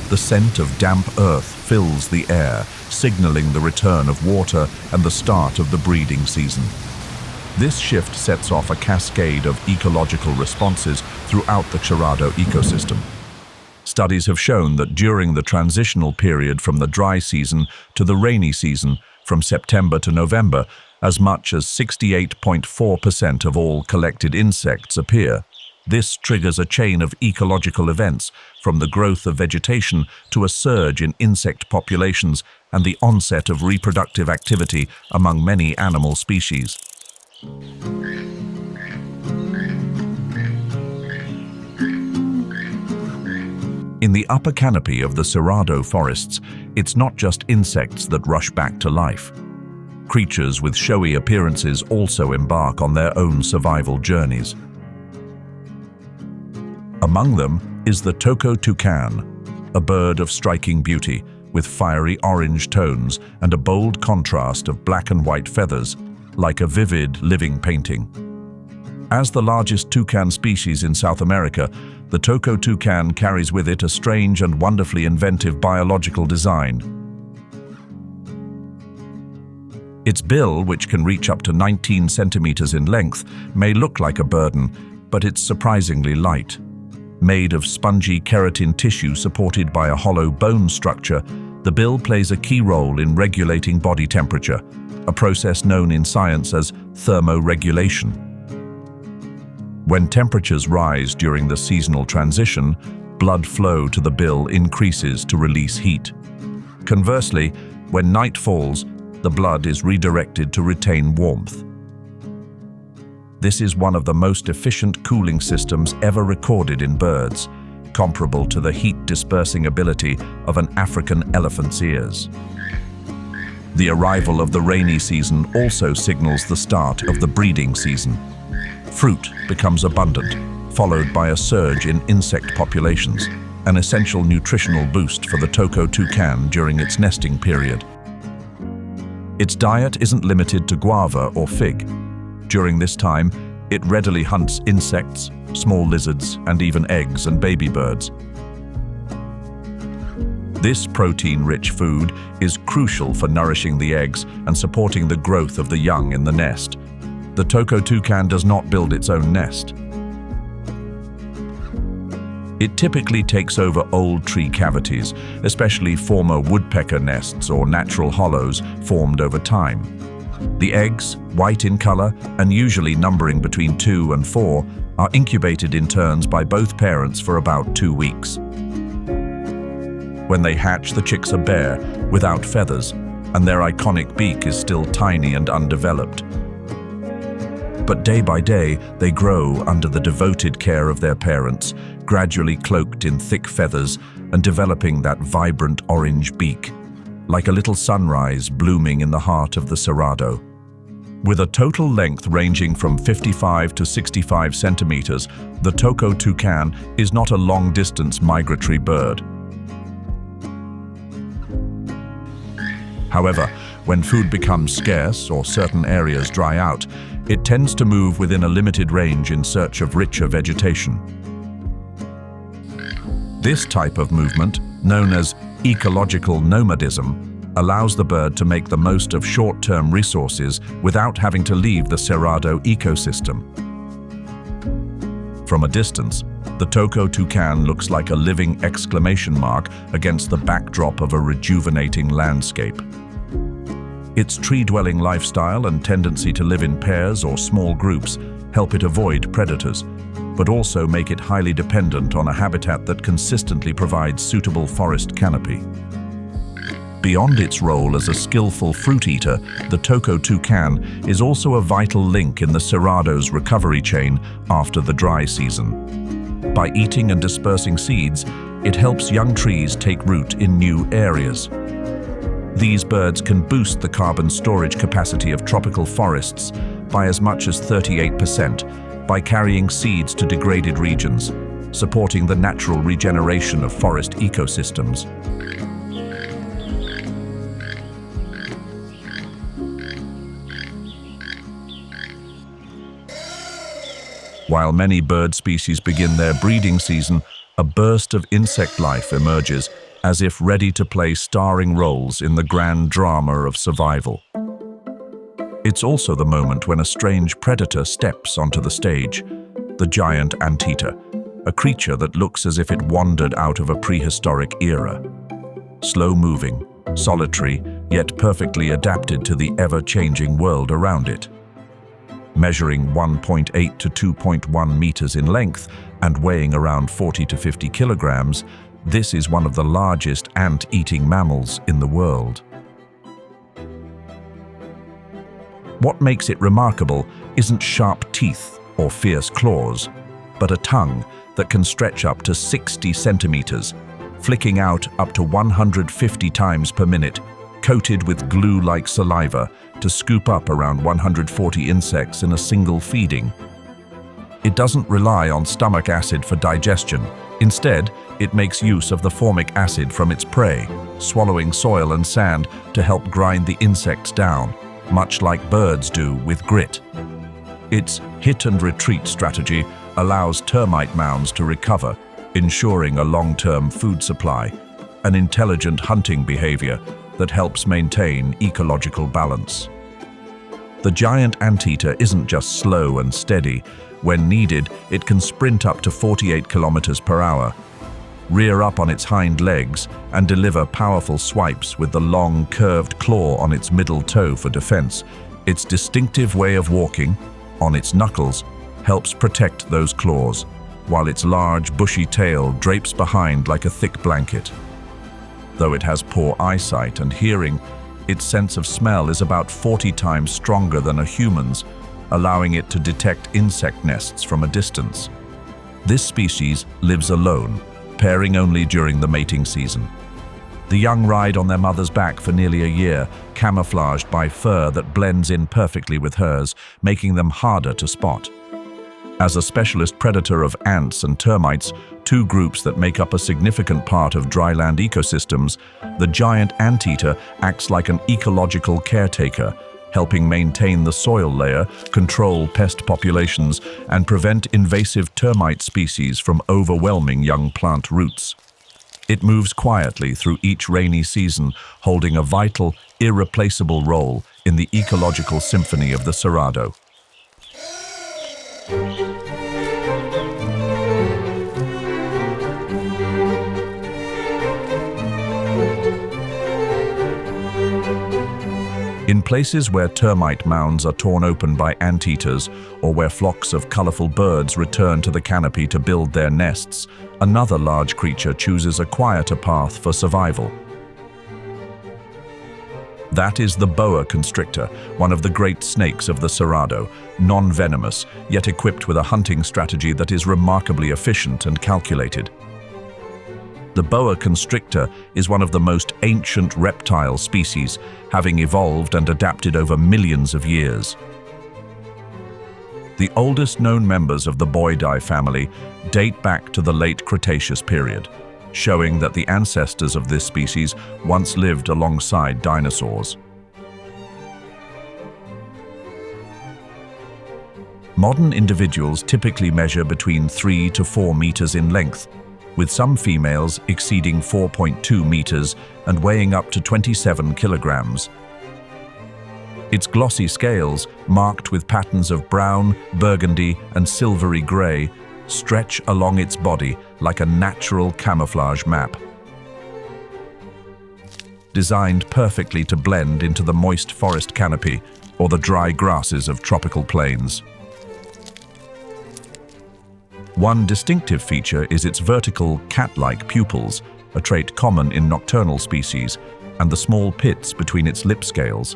A: The scent of damp earth fills the air, signaling the return of water and the start of the breeding season. This shift sets off a cascade of ecological responses throughout the Cerrado ecosystem. Studies have shown that during the transitional period from the dry season to the rainy season, from September to November, as much as 68.4% of all collected insects appear. This triggers a chain of ecological events, from the growth of vegetation to a surge in insect populations and the onset of reproductive activity among many animal species. In the upper canopy of the Cerrado forests, it's not just insects that rush back to life. Creatures with showy appearances also embark on their own survival journeys. Among them is the toco toucan, a bird of striking beauty with fiery orange tones and a bold contrast of black and white feathers, like a vivid living painting. As the largest toucan species in South America, the toco toucan carries with it a strange and wonderfully inventive biological design. Its bill, which can reach up to 19 centimeters in length, may look like a burden, but it's surprisingly light. Made of spongy keratin tissue supported by a hollow bone structure, the bill plays a key role in regulating body temperature, a process known in science as thermoregulation. When temperatures rise during the seasonal transition, blood flow to the bill increases to release heat. Conversely, when night falls, the blood is redirected to retain warmth. This is one of the most efficient cooling systems ever recorded in birds, comparable to the heat-dispersing ability of an African elephant's ears. The arrival of the rainy season also signals the start of the breeding season. Fruit becomes abundant, followed by a surge in insect populations, an essential nutritional boost for the toco toucan during its nesting period. Its diet isn't limited to guava or fig. During this time, it readily hunts insects, small lizards, and even eggs and baby birds. This protein-rich food is crucial for nourishing the eggs and supporting the growth of the young in the nest. The toco toucan does not build its own nest. It typically takes over old tree cavities, especially former woodpecker nests or natural hollows formed over time. The eggs, white in color and usually numbering between 2 and 4, are incubated in turns by both parents for about 2 weeks. When they hatch, the chicks are bare, without feathers, and their iconic beak is still tiny and undeveloped. But day by day, they grow under the devoted care of their parents, gradually cloaked in thick feathers and developing that vibrant orange beak, like a little sunrise blooming in the heart of the Cerrado. With a total length ranging from 55 to 65 centimeters, the toco toucan is not a long-distance migratory bird. However, when food becomes scarce or certain areas dry out, it tends to move within a limited range in search of richer vegetation. This type of movement, known as ecological nomadism, allows the bird to make the most of short-term resources without having to leave the Cerrado ecosystem. From a distance, the Toco toucan looks like a living exclamation mark against the backdrop of a rejuvenating landscape. Its tree-dwelling lifestyle and tendency to live in pairs or small groups help it avoid predators, but also make it highly dependent on a habitat that consistently provides suitable forest canopy. Beyond its role as a skillful fruit eater, the Toco toucan is also a vital link in the Cerrado's recovery chain after the dry season. By eating and dispersing seeds, it helps young trees take root in new areas. These birds can boost the carbon storage capacity of tropical forests by as much as 38% by carrying seeds to degraded regions, supporting the natural regeneration of forest ecosystems. While many bird species begin their breeding season, a burst of insect life emerges, as if ready to play starring roles in the grand drama of survival. It's also the moment when a strange predator steps onto the stage, the giant anteater, a creature that looks as if it wandered out of a prehistoric era. Slow-moving, solitary, yet perfectly adapted to the ever-changing world around it. Measuring 1.8 to 2.1 meters in length and weighing around 40 to 50 kilograms, this is one of the largest ant-eating mammals in the world. What makes it remarkable isn't sharp teeth or fierce claws, but a tongue that can stretch up to 60 centimeters, flicking out up to 150 times per minute, coated with glue-like saliva to scoop up around 140 insects in a single feeding. It doesn't rely on stomach acid for digestion. Instead, it makes use of the formic acid from its prey, swallowing soil and sand to help grind the insects down, much like birds do with grit. Its hit-and-retreat strategy allows termite mounds to recover, ensuring a long-term food supply, an intelligent hunting behavior that helps maintain ecological balance. The giant anteater isn't just slow and steady. When needed, it can sprint up to 48 kilometers per hour, rear up on its hind legs, and deliver powerful swipes with the long, curved claw on its middle toe for defense. Its distinctive way of walking, on its knuckles, helps protect those claws, while its large, bushy tail drapes behind like a thick blanket. Though it has poor eyesight and hearing, its sense of smell is about 40 times stronger than a human's, allowing it to detect insect nests from a distance. This species lives alone, pairing only during the mating season. The young ride on their mother's back for nearly a year, camouflaged by fur that blends in perfectly with hers, making them harder to spot. As a specialist predator of ants and termites, two groups that make up a significant part of dryland ecosystems, the giant anteater acts like an ecological caretaker, helping maintain the soil layer, control pest populations, and prevent invasive termite species from overwhelming young plant roots. It moves quietly through each rainy season, holding a vital, irreplaceable role in the ecological symphony of the Cerrado. In places where termite mounds are torn open by anteaters, or where flocks of colorful birds return to the canopy to build their nests, another large creature chooses a quieter path for survival. That is the boa constrictor, one of the great snakes of the Cerrado, non-venomous, yet equipped with a hunting strategy that is remarkably efficient and calculated. The boa constrictor is one of the most ancient reptile species, having evolved and adapted over millions of years. The oldest known members of the Boidae family date back to the late Cretaceous period, showing that the ancestors of this species once lived alongside dinosaurs. Modern individuals typically measure between 3 to 4 meters in length, with some females exceeding 4.2 meters and weighing up to 27 kilograms. Its glossy scales, marked with patterns of brown, burgundy, and silvery gray, stretch along its body like a natural camouflage map, designed perfectly to blend into the moist forest canopy or the dry grasses of tropical plains. One distinctive feature is its vertical, cat-like pupils, a trait common in nocturnal species, and the small pits between its lip scales,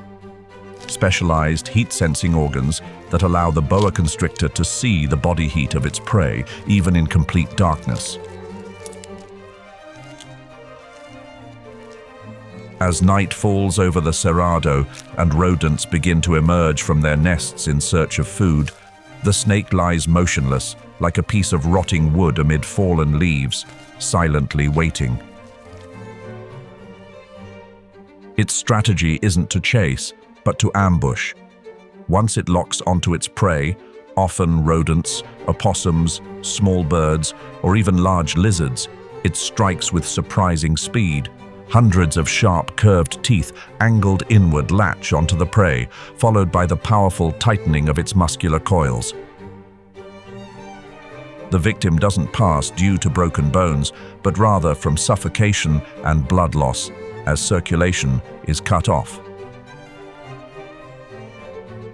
A: specialized heat-sensing organs that allow the boa constrictor to see the body heat of its prey, even in complete darkness. As night falls over the Cerrado and rodents begin to emerge from their nests in search of food, the snake lies motionless, like a piece of rotting wood amid fallen leaves, silently waiting. Its strategy isn't to chase, but to ambush. Once it locks onto its prey, often rodents, opossums, small birds, or even large lizards, it strikes with surprising speed. Hundreds of sharp, curved teeth, angled inward, latch onto the prey, followed by the powerful tightening of its muscular coils. The victim doesn't pass due to broken bones, but rather from suffocation and blood loss, as circulation is cut off.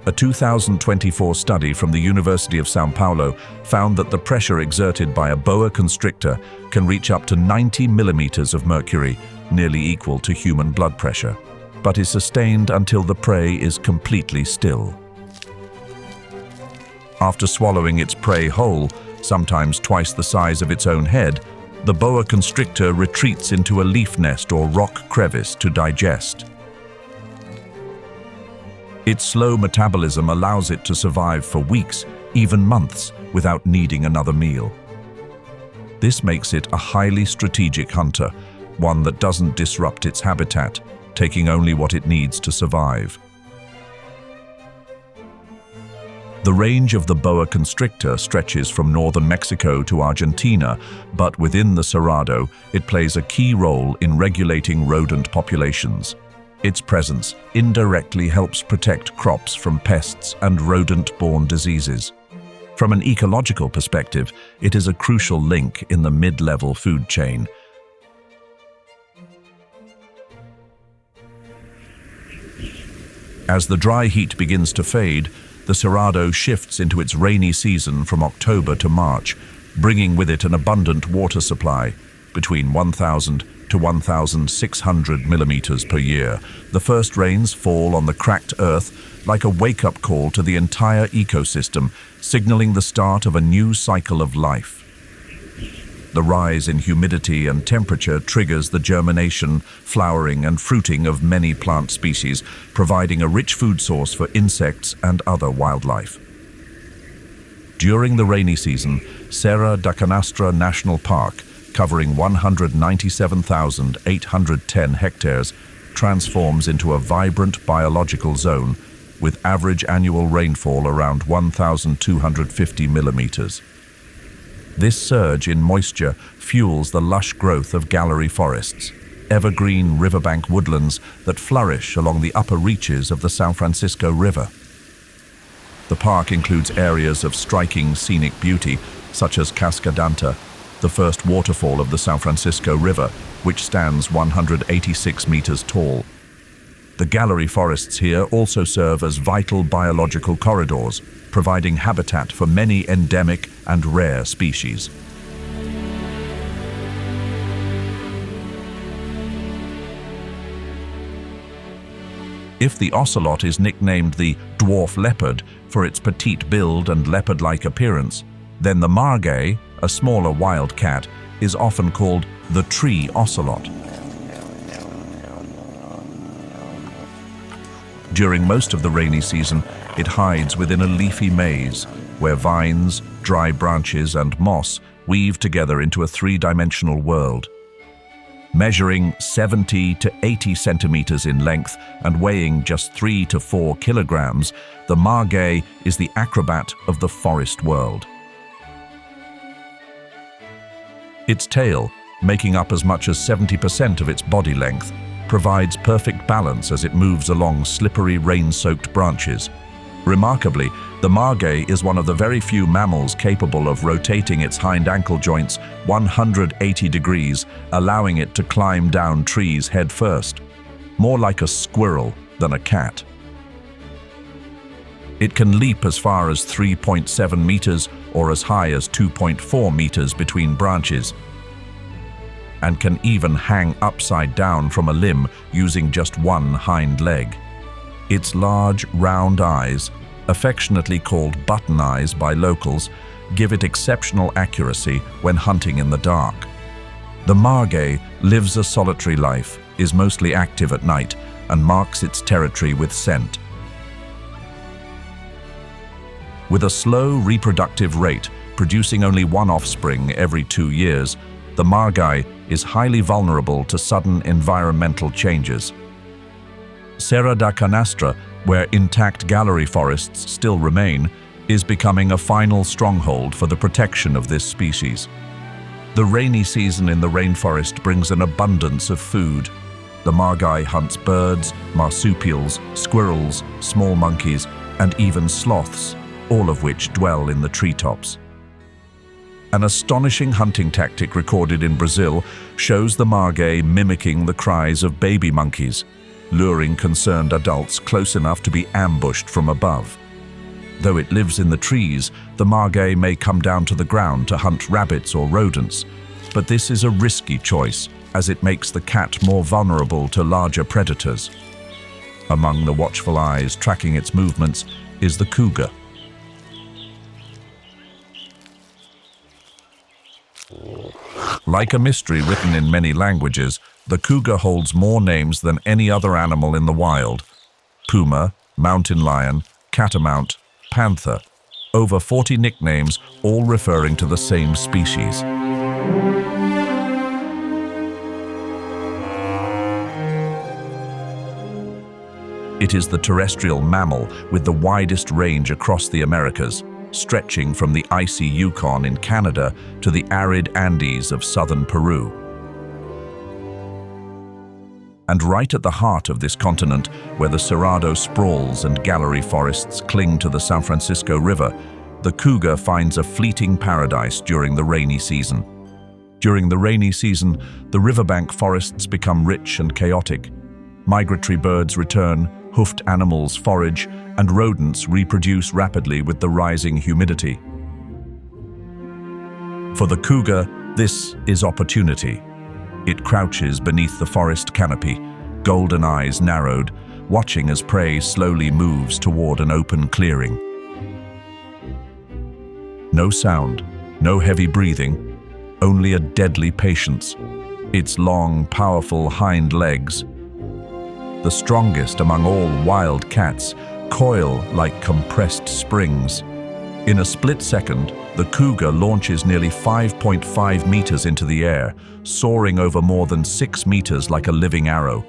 A: A 2024 study from the University of São Paulo found that the pressure exerted by a boa constrictor can reach up to 90 millimeters of mercury, nearly equal to human blood pressure, but is sustained until the prey is completely still. After swallowing its prey whole, sometimes twice the size of its own head, the boa constrictor retreats into a leaf nest or rock crevice to digest. Its slow metabolism allows it to survive for weeks, even months, without needing another meal. This makes it a highly strategic hunter, one that doesn't disrupt its habitat, taking only what it needs to survive. The range of the boa constrictor stretches from northern Mexico to Argentina, but within the Cerrado, it plays a key role in regulating rodent populations. Its presence indirectly helps protect crops from pests and rodent-borne diseases. From an ecological perspective, it is a crucial link in the mid-level food chain. As the dry heat begins to fade, the Cerrado shifts into its rainy season from October to March, bringing with it an abundant water supply, between 1,000 to 1,600 millimeters per year. The first rains fall on the cracked earth like a wake-up call to the entire ecosystem, signaling the start of a new cycle of life. The rise in humidity and temperature triggers the germination, flowering, and fruiting of many plant species, providing a rich food source for insects and other wildlife. During the rainy season, Serra da Canastra National Park, covering 197,810 hectares, transforms into a vibrant biological zone with average annual rainfall around 1,250 millimeters. This surge in moisture fuels the lush growth of gallery forests, evergreen riverbank woodlands that flourish along the upper reaches of the São Francisco River. The park includes areas of striking scenic beauty, such as Casca, the first waterfall of the São Francisco River, which stands 186 meters tall. The gallery forests here also serve as vital biological corridors, providing habitat for many endemic and rare species. If the ocelot is nicknamed the dwarf leopard for its petite build and leopard-like appearance, then the margay, a smaller wild cat, is often called the tree ocelot. During most of the rainy season, it hides within a leafy maze, where vines, dry branches, and moss weave together into a three-dimensional world. Measuring 70 to 80 centimeters in length and weighing just 3 to 4 kilograms, the margay is the acrobat of the forest world. Its tail, making up as much as 70% of its body length, provides perfect balance as it moves along slippery, rain-soaked branches. Remarkably, the margay is one of the very few mammals capable of rotating its hind ankle joints 180 degrees, allowing it to climb down trees head first, more like a squirrel than a cat. It can leap as far as 3.7 meters or as high as 2.4 meters between branches, and can even hang upside down from a limb using just one hind leg. Its large, round eyes, affectionately called button eyes by locals, give it exceptional accuracy when hunting in the dark. The margay lives a solitary life, is mostly active at night, and marks its territory with scent. With a slow reproductive rate, producing only one offspring every 2 years, the margay is highly vulnerable to sudden environmental changes. Serra da Canastra, where intact gallery forests still remain, is becoming a final stronghold for the protection of this species. The rainy season in the rainforest brings an abundance of food. The margay hunts birds, marsupials, squirrels, small monkeys, and even sloths, all of which dwell in the treetops. An astonishing hunting tactic recorded in Brazil shows the margay mimicking the cries of baby monkeys, luring concerned adults close enough to be ambushed from above. Though it lives in the trees, the margay may come down to the ground to hunt rabbits or rodents, but this is a risky choice as it makes the cat more vulnerable to larger predators. Among the watchful eyes tracking its movements is the cougar. Like a mystery written in many languages, the cougar holds more names than any other animal in the wild. Puma, mountain lion, catamount, panther. Over 40 nicknames, all referring to the same species. It is the terrestrial mammal with the widest range across the Americas, stretching from the icy Yukon in Canada to the arid Andes of southern Peru. And right at the heart of this continent, where the Cerrado sprawls and gallery forests cling to the San Francisco River, the cougar finds a fleeting paradise during the rainy season. During the rainy season, the riverbank forests become rich and chaotic. Migratory birds return, hoofed animals forage, and rodents reproduce rapidly with the rising humidity. For the cougar, this is opportunity. It crouches beneath the forest canopy, golden eyes narrowed, watching as prey slowly moves toward an open clearing. No sound, no heavy breathing, only a deadly patience. Its long, powerful hind legs, the strongest among all wild cats, coil like compressed springs. In a split second, the cougar launches nearly 5.5 meters into the air, soaring over more than 6 meters like a living arrow.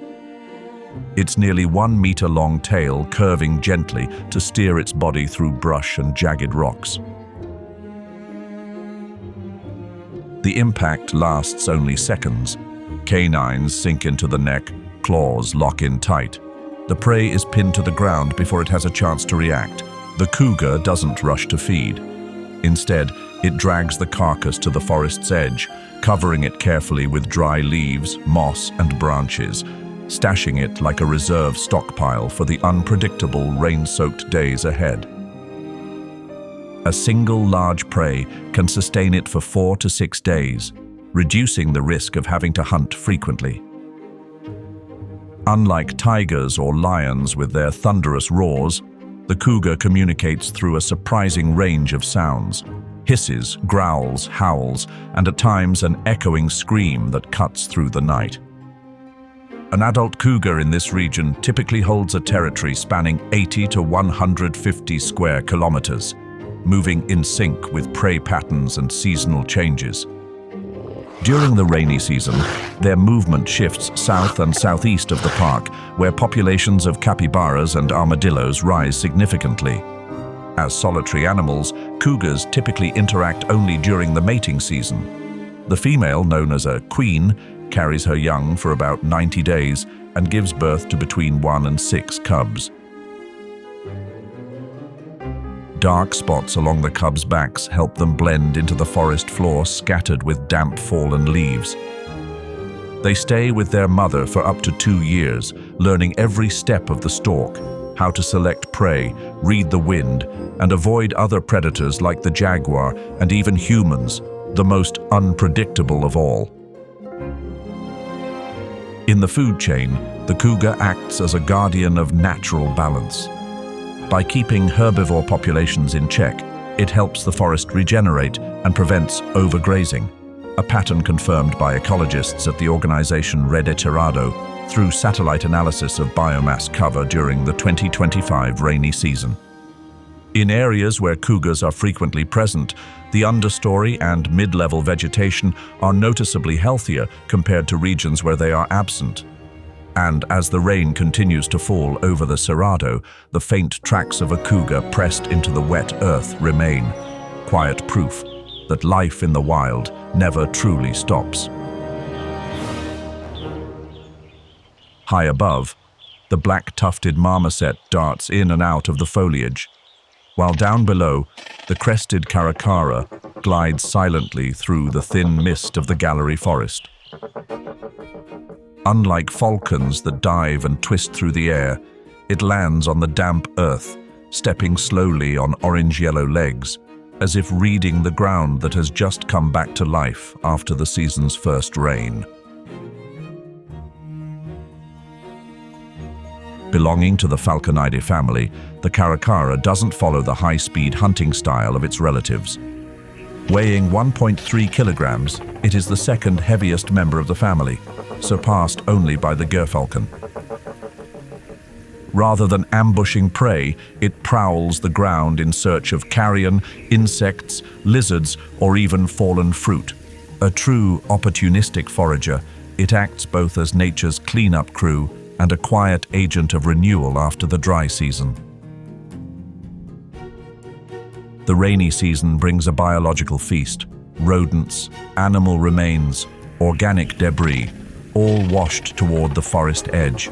A: Its nearly 1 meter long tail curving gently to steer its body through brush and jagged rocks. The impact lasts only seconds. Canines sink into the neck, claws lock in tight. The prey is pinned to the ground before it has a chance to react. The cougar doesn't rush to feed. Instead, it drags the carcass to the forest's edge, covering it carefully with dry leaves, moss, and branches, stashing it like a reserve stockpile for the unpredictable rain-soaked days ahead. A single large prey can sustain it for 4 to 6 days, reducing the risk of having to hunt frequently. Unlike tigers or lions with their thunderous roars, the cougar communicates through a surprising range of sounds: hisses, growls, howls, and at times an echoing scream that cuts through the night. An adult cougar in this region typically holds a territory spanning 80 to 150 square kilometers, moving in sync with prey patterns and seasonal changes. During the rainy season, their movement shifts south and southeast of the park, where populations of capybaras and armadillos rise significantly. As solitary animals, cougars typically interact only during the mating season. The female, known as a queen, carries her young for about 90 days and gives birth to between 1 and 6 cubs. Dark spots along the cubs' backs help them blend into the forest floor scattered with damp fallen leaves. They stay with their mother for up to 2 years, learning every step of the stalk, how to select prey, read the wind, and avoid other predators like the jaguar and even humans, the most unpredictable of all. In the food chain, the cougar acts as a guardian of natural balance. By keeping herbivore populations in check, it helps the forest regenerate and prevents overgrazing, a pattern confirmed by ecologists at the organization Cerrado through satellite analysis of biomass cover during the 2025 rainy season. In areas where cougars are frequently present, the understory and mid-level vegetation are noticeably healthier compared to regions where they are absent. And as the rain continues to fall over the Cerrado, the faint tracks of a cougar pressed into the wet earth remain, quiet proof that life in the wild never truly stops. High above, the black-tufted marmoset darts in and out of the foliage, while down below, the crested caracara glides silently through the thin mist of the gallery forest. Unlike falcons that dive and twist through the air, it lands on the damp earth, stepping slowly on orange-yellow legs, as if reading the ground that has just come back to life after the season's first rain. Belonging to the Falconidae family, the caracara doesn't follow the high-speed hunting style of its relatives. Weighing 1.3 kilograms, it is the second heaviest member of the family, surpassed only by the gerfalcon. Rather than ambushing prey, it prowls the ground in search of carrion, insects, lizards, or even fallen fruit. A true opportunistic forager, it acts both as nature's cleanup crew and a quiet agent of renewal after the dry season. The rainy season brings a biological feast: rodents, animal remains, organic debris, all washed toward the forest edge.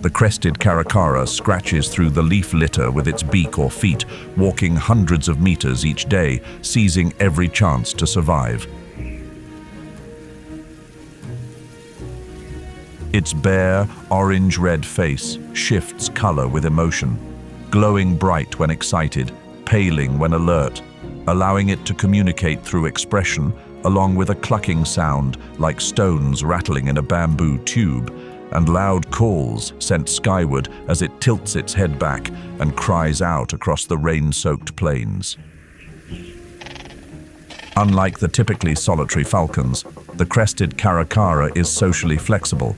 A: The crested caracara scratches through the leaf litter with its beak or feet, walking hundreds of meters each day, seizing every chance to survive. Its bare, orange-red face shifts color with emotion, glowing bright when excited, paling when alert, allowing it to communicate through expression, along with a clucking sound like stones rattling in a bamboo tube, and loud calls sent skyward as it tilts its head back and cries out across the rain-soaked plains. Unlike the typically solitary falcons, the crested caracara is socially flexible,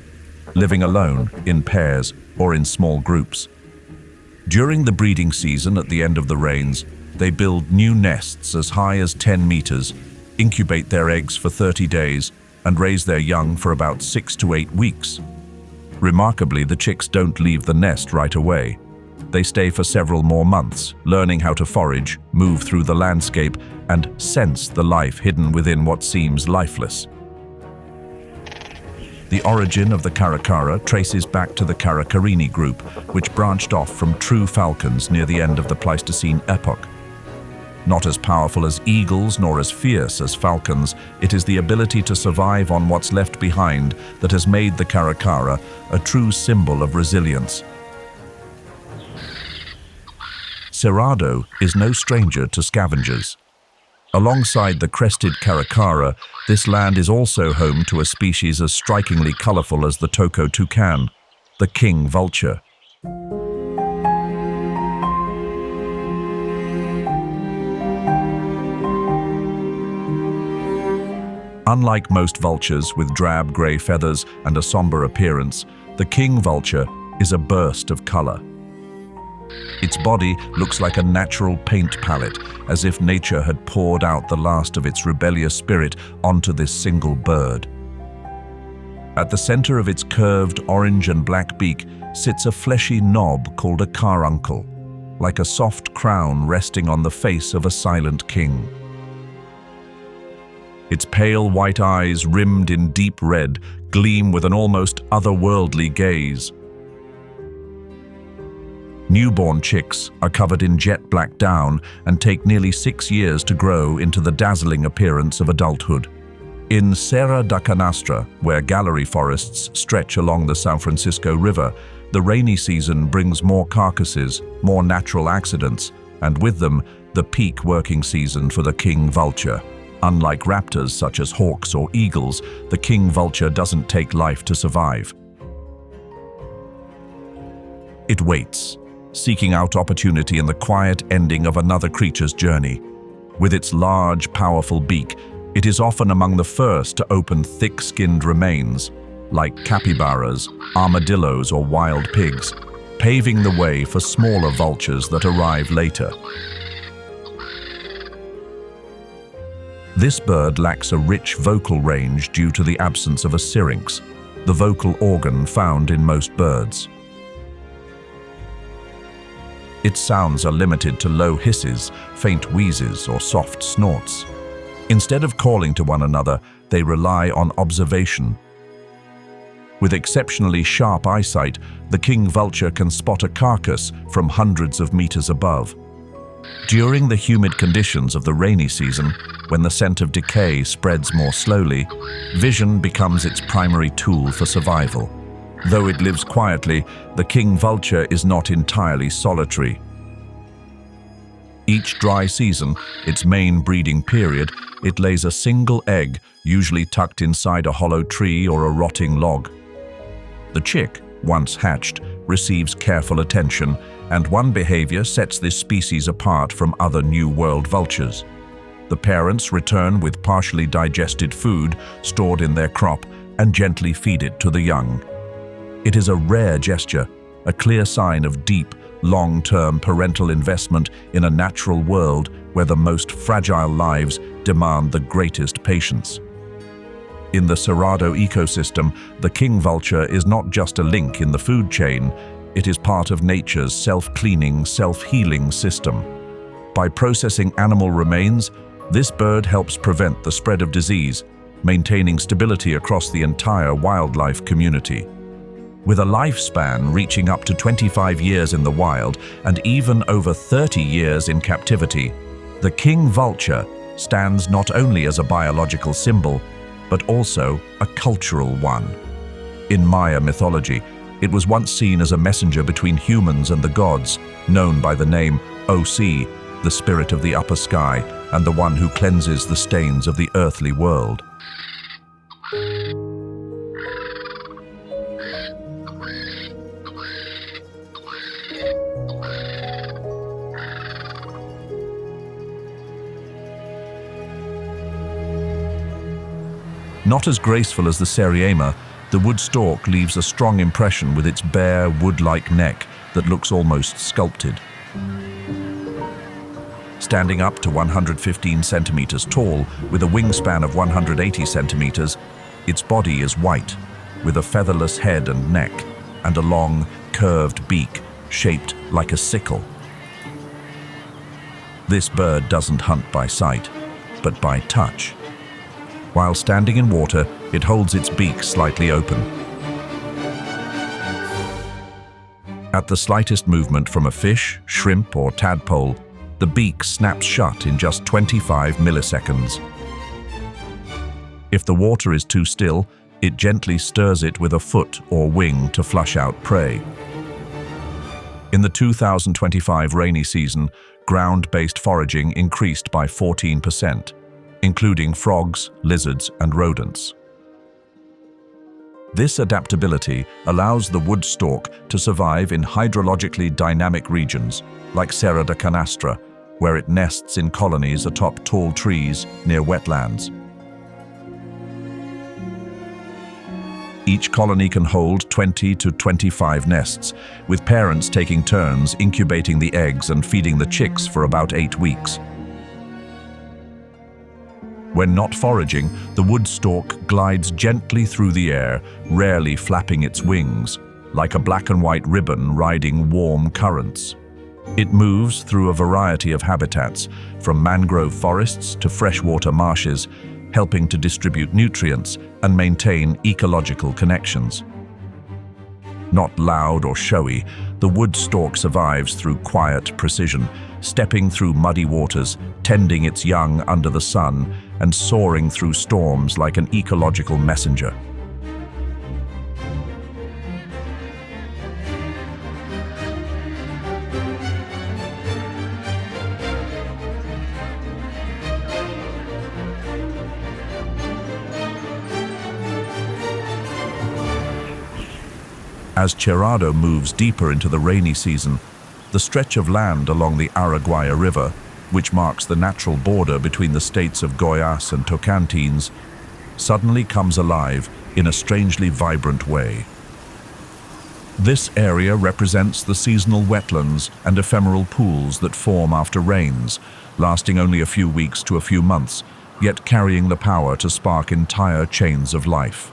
A: living alone, in pairs, or in small groups. During the breeding season at the end of the rains, they build new nests as high as 10 meters, incubate their eggs for 30 days, and raise their young for about 6 to 8 weeks. Remarkably, the chicks don't leave the nest right away. They stay for several more months, learning how to forage, move through the landscape, and sense the life hidden within what seems lifeless. The origin of the caracara traces back to the Caracarini group, which branched off from true falcons near the end of the Pleistocene epoch. Not as powerful as eagles nor as fierce as falcons, it is the ability to survive on what's left behind that has made the caracara a true symbol of resilience. Cerrado is no stranger to scavengers. Alongside the crested caracara, this land is also home to a species as strikingly colorful as the toco toucan, the king vulture. Unlike most vultures with drab gray feathers and a somber appearance, the king vulture is a burst of color. Its body looks like a natural paint palette, as if nature had poured out the last of its rebellious spirit onto this single bird. At the center of its curved orange and black beak sits a fleshy knob called a carbuncle, like a soft crown resting on the face of a silent king. Its pale white eyes, rimmed in deep red, gleam with an almost otherworldly gaze. Newborn chicks are covered in jet black down and take nearly 6 years to grow into the dazzling appearance of adulthood. In Serra da Canastra, where gallery forests stretch along the San Francisco River, the rainy season brings more carcasses, more natural accidents, and with them, the peak working season for the king vulture. Unlike raptors such as hawks or eagles, the king vulture doesn't take life to survive. It waits, seeking out opportunity in the quiet ending of another creature's journey. With its large, powerful beak, it is often among the first to open thick-skinned remains, like capybaras, armadillos, or wild pigs, paving the way for smaller vultures that arrive later. This bird lacks a rich vocal range due to the absence of a syrinx, the vocal organ found in most birds. Its sounds are limited to low hisses, faint wheezes, or soft snorts. Instead of calling to one another, they rely on observation. With exceptionally sharp eyesight, the king vulture can spot a carcass from hundreds of meters above. During the humid conditions of the rainy season, when the scent of decay spreads more slowly, vision becomes its primary tool for survival. Though it lives quietly, the king vulture is not entirely solitary. Each dry season, its main breeding period, it lays a single egg, usually tucked inside a hollow tree or a rotting log. The chick, once hatched, receives careful attention, and one behavior sets this species apart from other New World vultures. The parents return with partially digested food stored in their crop and gently feed it to the young. It is a rare gesture, a clear sign of deep, long-term parental investment in a natural world where the most fragile lives demand the greatest patience. In the Cerrado ecosystem, the king vulture is not just a link in the food chain, it is part of nature's self-cleaning, self-healing system. By processing animal remains, this bird helps prevent the spread of disease, maintaining stability across the entire wildlife community. With a lifespan reaching up to 25 years in the wild and even over 30 years in captivity, the king vulture stands not only as a biological symbol, but also a cultural one. In Maya mythology, it was once seen as a messenger between humans and the gods, known by the name Oc, the spirit of the upper sky and the one who cleanses the stains of the earthly world. Not as graceful as the Cerrado, the wood stork leaves a strong impression with its bare, wood-like neck that looks almost sculpted. Standing up to 115 centimeters tall, with a wingspan of 180 centimeters, its body is white, with a featherless head and neck, and a long, curved beak shaped like a sickle. This bird doesn't hunt by sight, but by touch. While standing in water, it holds its beak slightly open. At the slightest movement from a fish, shrimp, or tadpole, the beak snaps shut in just 25 milliseconds. If the water is too still, it gently stirs it with a foot or wing to flush out prey. In the 2025 rainy season, ground-based foraging increased by 14%. Including frogs, lizards, and rodents. This adaptability allows the wood stork to survive in hydrologically dynamic regions, like Serra da Canastra, where it nests in colonies atop tall trees near wetlands. Each colony can hold 20 to 25 nests, with parents taking turns incubating the eggs and feeding the chicks for about 8 weeks. When not foraging, the wood stork glides gently through the air, rarely flapping its wings, like a black and white ribbon riding warm currents. It moves through a variety of habitats, from mangrove forests to freshwater marshes, helping to distribute nutrients and maintain ecological connections. Not loud or showy, the wood stork survives through quiet precision, stepping through muddy waters, tending its young under the sun, and soaring through storms like an ecological messenger. As Cerrado moves deeper into the rainy season, the stretch of land along the Araguaia River, which marks the natural border between the states of Goiás and Tocantins, suddenly comes alive in a strangely vibrant way. This area represents the seasonal wetlands and ephemeral pools that form after rains, lasting only a few weeks to a few months, yet carrying the power to spark entire chains of life.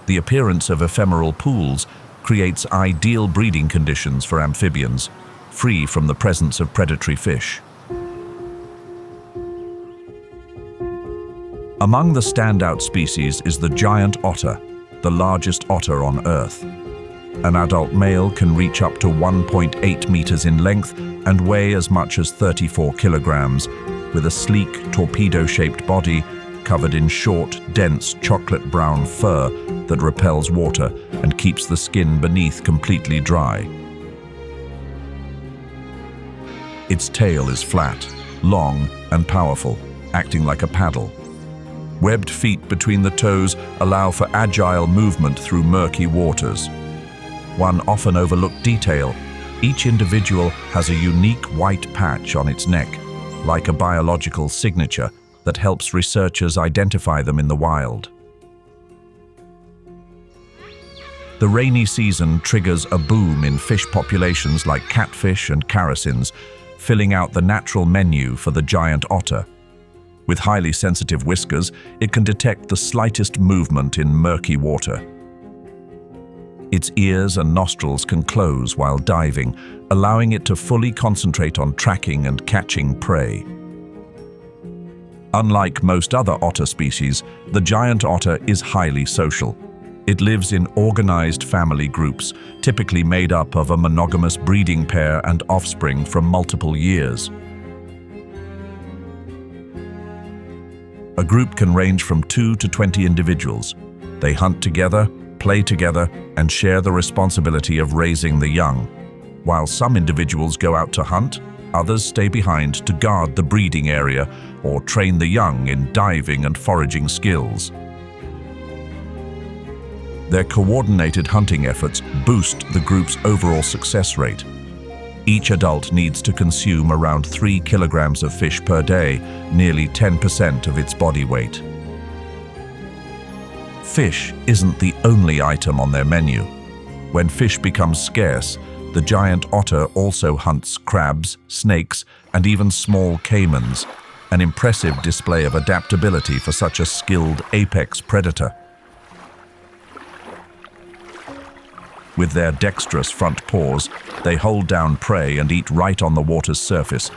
A: The appearance of ephemeral pools creates ideal breeding conditions for amphibians, free from the presence of predatory fish. Among the standout species is the giant otter, the largest otter on Earth. An adult male can reach up to 1.8 meters in length and weigh as much as 34 kilograms, with a sleek, torpedo-shaped body covered in short, dense, chocolate-brown fur that repels water and keeps the skin beneath completely dry. Its tail is flat, long, and powerful, acting like a paddle. Webbed feet between the toes allow for agile movement through murky waters. One often overlooked detail: each individual has a unique white patch on its neck, like a biological signature that helps researchers identify them in the wild. The rainy season triggers a boom in fish populations like catfish and characins, filling out the natural menu for the giant otter. With highly sensitive whiskers, it can detect the slightest movement in murky water. Its ears and nostrils can close while diving, allowing it to fully concentrate on tracking and catching prey. Unlike most other otter species, the giant otter is highly social. It lives in organized family groups, typically made up of a monogamous breeding pair and offspring from multiple years. A group can range from 2 to 20 individuals. They hunt together, play together, and share the responsibility of raising the young. While some individuals go out to hunt, others stay behind to guard the breeding area or train the young in diving and foraging skills. Their coordinated hunting efforts boost the group's overall success rate. Each adult needs to consume around 3 kilograms of fish per day, nearly 10% of its body weight. Fish isn't the only item on their menu. When fish becomes scarce, the giant otter also hunts crabs, snakes, and even small caimans, an impressive display of adaptability for such a skilled apex predator. With their dexterous front paws, they hold down prey and eat right on the water's surface,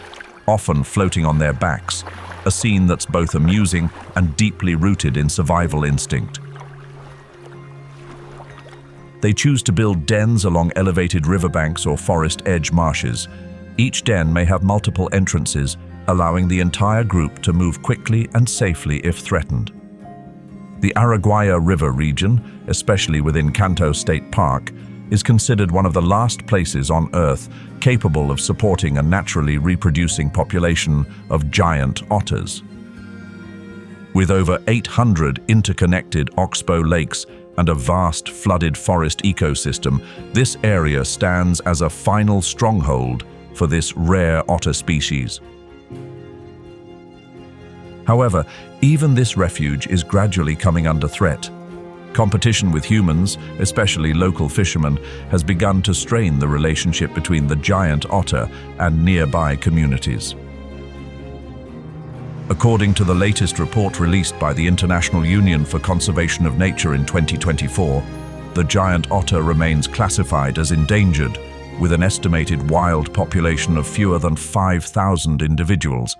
A: often floating on their backs, a scene that's both amusing and deeply rooted in survival instinct. They choose to build dens along elevated riverbanks or forest edge marshes. Each den may have multiple entrances, allowing the entire group to move quickly and safely if threatened. The Araguaia River region, especially within Canto State Park, is considered one of the last places on Earth capable of supporting a naturally reproducing population of giant otters. With over 800 interconnected oxbow lakes and a vast flooded forest ecosystem, this area stands as a final stronghold for this rare otter species. However, even this refuge is gradually coming under threat. Competition with humans, especially local fishermen, has begun to strain the relationship between the giant otter and nearby communities. According to the latest report released by the International Union for Conservation of Nature in 2024, the giant otter remains classified as endangered, with an estimated wild population of fewer than 5,000 individuals.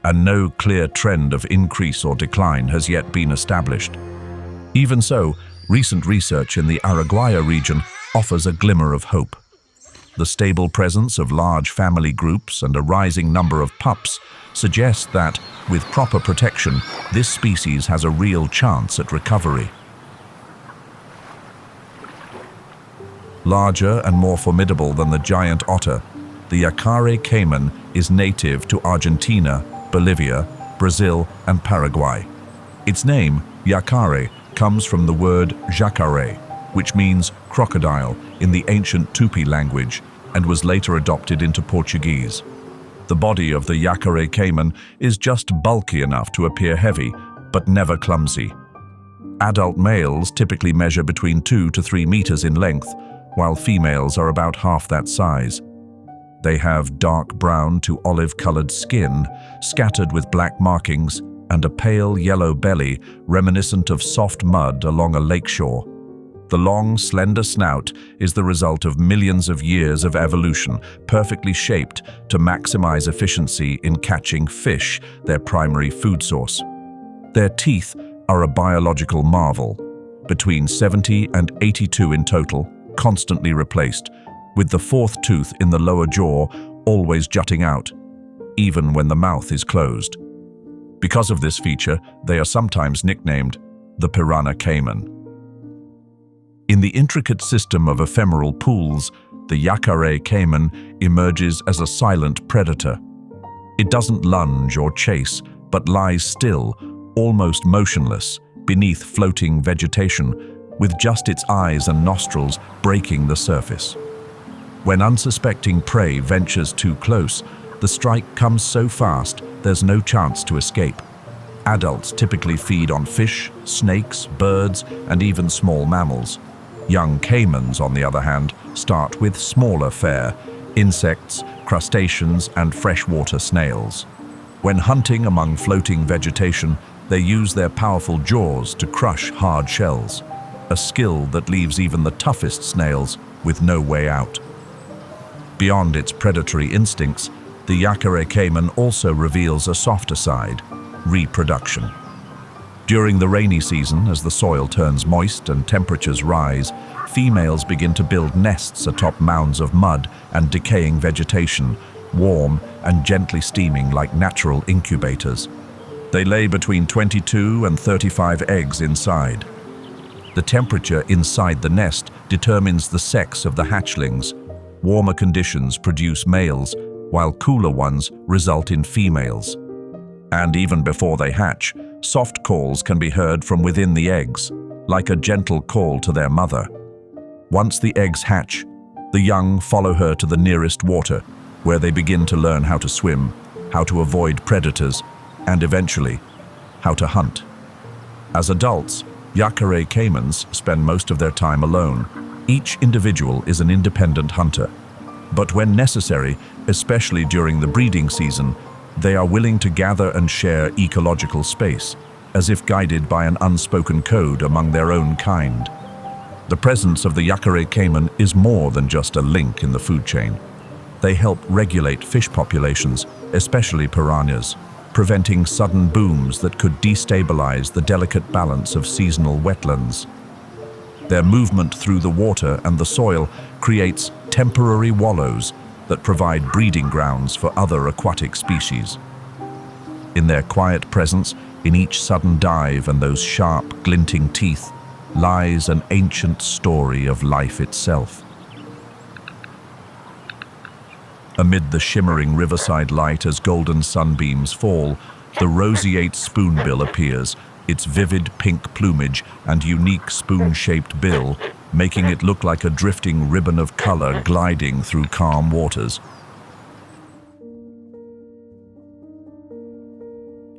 A: And no clear trend of increase or decline has yet been established. Even so, Recent research in the Araguaia region offers a glimmer of hope. The stable presence of large family groups and a rising number of pups suggest that, with proper protection, this species has a real chance at recovery. Larger and more formidable than the giant otter, the yacare caiman is native to Argentina, Bolivia, Brazil, and Paraguay. Its name, yacare, comes from the word jacare, which means crocodile in the ancient Tupi language and was later adopted into Portuguese. The body of the yacare caiman is just bulky enough to appear heavy, but never clumsy. Adult males typically measure between 2 to 3 meters in length, while females are about half that size. They have dark brown to olive-colored skin, scattered with black markings, and a pale yellow belly reminiscent of soft mud along a lakeshore. The long, slender snout is the result of millions of years of evolution, perfectly shaped to maximize efficiency in catching fish, their primary food source. Their teeth are a biological marvel, between 70 and 82 in total, constantly replaced, with the fourth tooth in the lower jaw always jutting out, even when the mouth is closed. Because of this feature, they are sometimes nicknamed the piranha caiman. In the intricate system of ephemeral pools, the yacare caiman emerges as a silent predator. It doesn't lunge or chase, but lies still, almost motionless, beneath floating vegetation, with just its eyes and nostrils breaking the surface. When unsuspecting prey ventures too close, the strike comes so fast there's no chance to escape. Adults typically feed on fish, snakes, birds, and even small mammals. Young caimans, on the other hand, start with smaller fare, insects, crustaceans, and freshwater snails. When hunting among floating vegetation, they use their powerful jaws to crush hard shells, a skill that leaves even the toughest snails with no way out. Beyond its predatory instincts, the yacare caiman also reveals a softer side: reproduction. During the rainy season, as the soil turns moist and temperatures rise, females begin to build nests atop mounds of mud and decaying vegetation, warm and gently steaming like natural incubators. They lay between 22 and 35 eggs inside. The temperature inside the nest determines the sex of the hatchlings. Warmer conditions produce males, while cooler ones result in females. And even before they hatch, soft calls can be heard from within the eggs, like a gentle call to their mother. Once the eggs hatch, the young follow her to the nearest water, where they begin to learn how to swim, how to avoid predators, and eventually, how to hunt. As adults, yacare caimans spend most of their time alone. Each individual is an independent hunter. But when necessary, especially during the breeding season, they are willing to gather and share ecological space, as if guided by an unspoken code among their own kind. The presence of the yacare caiman is more than just a link in the food chain. They help regulate fish populations, especially piranhas, preventing sudden booms that could destabilize the delicate balance of seasonal wetlands. Their movement through the water and the soil creates temporary wallows that provide breeding grounds for other aquatic species. In their quiet presence, in each sudden dive and those sharp, glinting teeth, lies an ancient story of life itself. Amid the shimmering riverside light as golden sunbeams fall, the roseate spoonbill appears, its vivid pink plumage and unique spoon-shaped bill making it look like a drifting ribbon of color gliding through calm waters.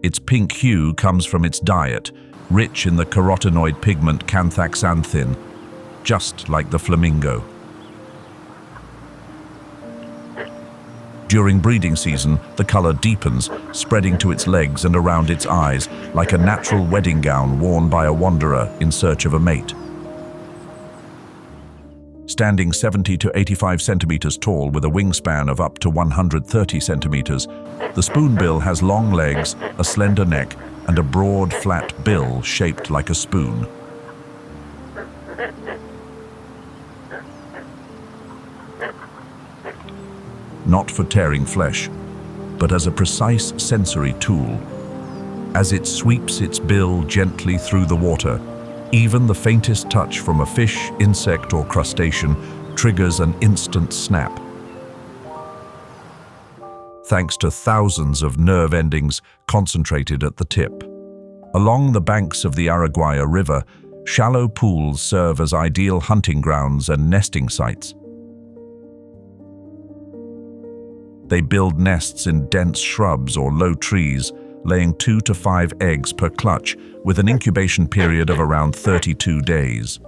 A: Its pink hue comes from its diet, rich in the carotenoid pigment canthaxanthin, just like the flamingo. During breeding season, the color deepens, spreading to its legs and around its eyes, like a natural wedding gown worn by a wanderer in search of a mate. Standing 70 to 85 centimeters tall with a wingspan of up to 130 centimeters, the spoonbill has long legs, a slender neck, and a broad, flat bill shaped like a spoon. Not for tearing flesh, but as a precise sensory tool. As it sweeps its bill gently through the water, even the faintest touch from a fish, insect, or crustacean triggers an instant snap. Thanks to thousands of nerve endings concentrated at the tip. Along the banks of the Araguaia River, shallow pools serve as ideal hunting grounds and nesting sites. They build nests in dense shrubs or low trees, laying 2 to 5 eggs per clutch, with an incubation period of around 32 days.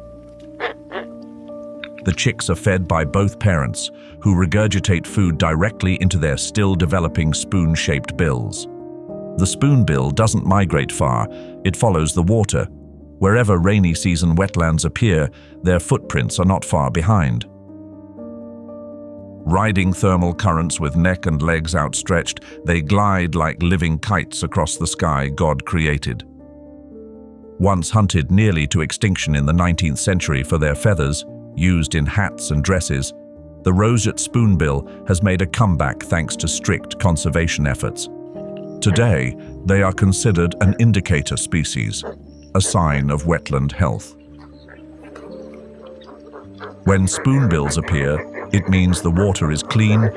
A: The chicks are fed by both parents, who regurgitate food directly into their still-developing spoon-shaped bills. The spoonbill doesn't migrate far, it follows the water. Wherever rainy season wetlands appear, their footprints are not far behind. Riding thermal currents with neck and legs outstretched, they glide like living kites across the sky God created. Once hunted nearly to extinction in the 19th century for their feathers, used in hats and dresses, the roseate spoonbill has made a comeback thanks to strict conservation efforts. Today, they are considered an indicator species, a sign of wetland health. When spoonbills appear, it means the water is clean,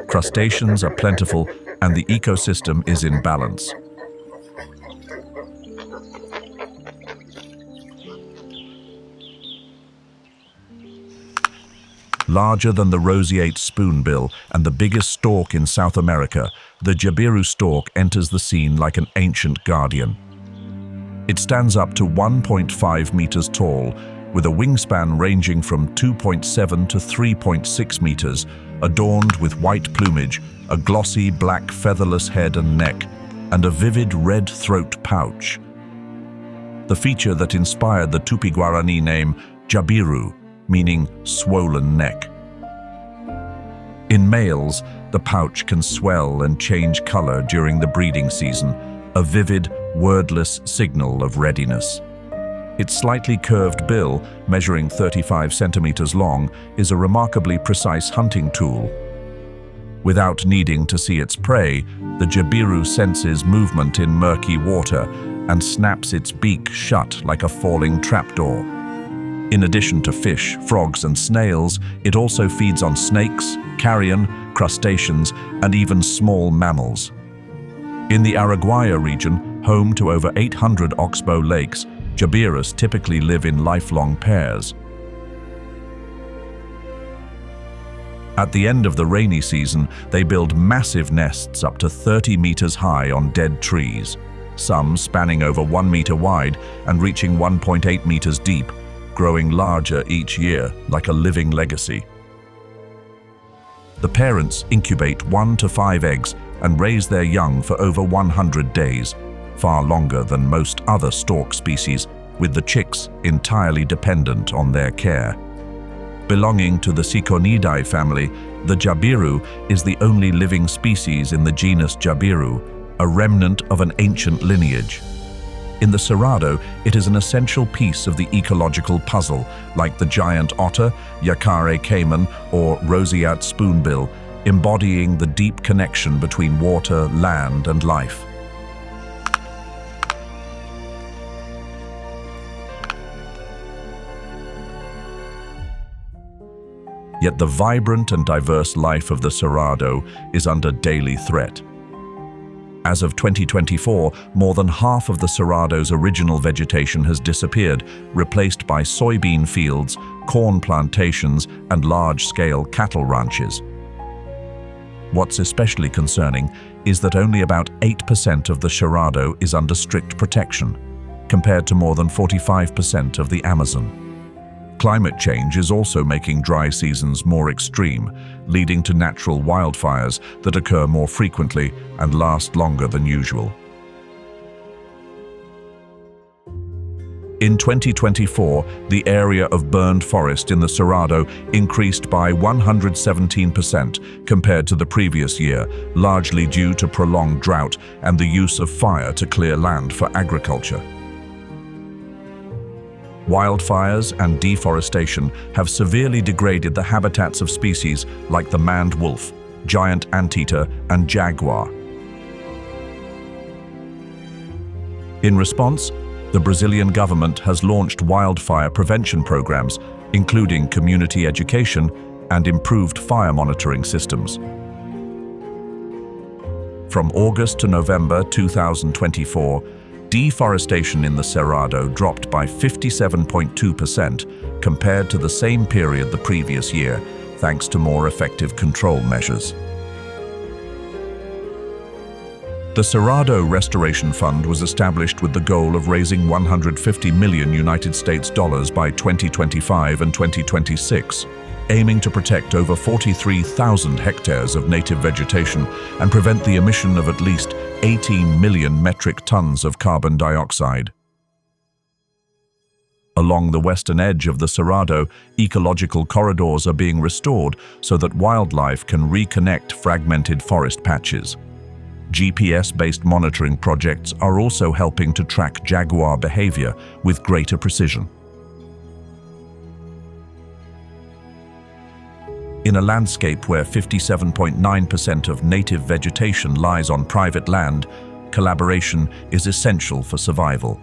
A: crustaceans are plentiful, and the ecosystem is in balance. Larger than the roseate spoonbill and the biggest stork in South America, the jabiru stork enters the scene like an ancient guardian. It stands up to 1.5 meters tall, with a wingspan ranging from 2.7 to 3.6 meters, adorned with white plumage, a glossy black featherless head and neck, and a vivid red throat pouch. The feature that inspired the Tupi-Guarani name jabiru, meaning swollen neck. In males, the pouch can swell and change color during the breeding season, a vivid, wordless signal of readiness. Its slightly curved bill, measuring 35 centimeters long, is a remarkably precise hunting tool. Without needing to see its prey, the jabiru senses movement in murky water and snaps its beak shut like a falling trapdoor. In addition to fish, frogs, and snails, it also feeds on snakes, carrion, crustaceans, and even small mammals. In the Araguaia region, home to over 800 oxbow lakes, jabirus typically live in lifelong pairs. At the end of the rainy season, they build massive nests up to 30 meters high on dead trees, some spanning over 1 meter wide and reaching 1.8 meters deep, growing larger each year like a living legacy. The parents incubate 1 to 5 eggs and raise their young for over 100 days, far longer than most other stork species, with the chicks entirely dependent on their care. Belonging to the Ciconidae family, the jabiru is the only living species in the genus Jabiru, a remnant of an ancient lineage. In the Cerrado, it is an essential piece of the ecological puzzle, like the giant otter, yacare caiman, or roseate spoonbill, embodying the deep connection between water, land, and life. Yet the vibrant and diverse life of the Cerrado is under daily threat. As of 2024, more than half of the Cerrado's original vegetation has disappeared, replaced by soybean fields, corn plantations, and large-scale cattle ranches. What's especially concerning is that only about 8% of the Cerrado is under strict protection, compared to more than 45% of the Amazon. Climate change is also making dry seasons more extreme, leading to natural wildfires that occur more frequently and last longer than usual. In 2024, the area of burned forest in the Cerrado increased by 117% compared to the previous year, largely due to prolonged drought and the use of fire to clear land for agriculture. Wildfires and deforestation have severely degraded the habitats of species like the maned wolf, giant anteater, and jaguar. In response, the Brazilian government has launched wildfire prevention programs, including community education and improved fire monitoring systems. From August to November 2024, deforestation in the Cerrado dropped by 57.2% compared to the same period the previous year, thanks to more effective control measures. The Cerrado Restoration Fund was established with the goal of raising $150 million by 2025 and 2026, aiming to protect over 43,000 hectares of native vegetation and prevent the emission of at least 18 million metric tons of carbon dioxide. Along the western edge of the Cerrado, ecological corridors are being restored so that wildlife can reconnect fragmented forest patches. GPS-based monitoring projects are also helping to track jaguar behavior with greater precision. In a landscape where 57.9% of native vegetation lies on private land, collaboration is essential for survival.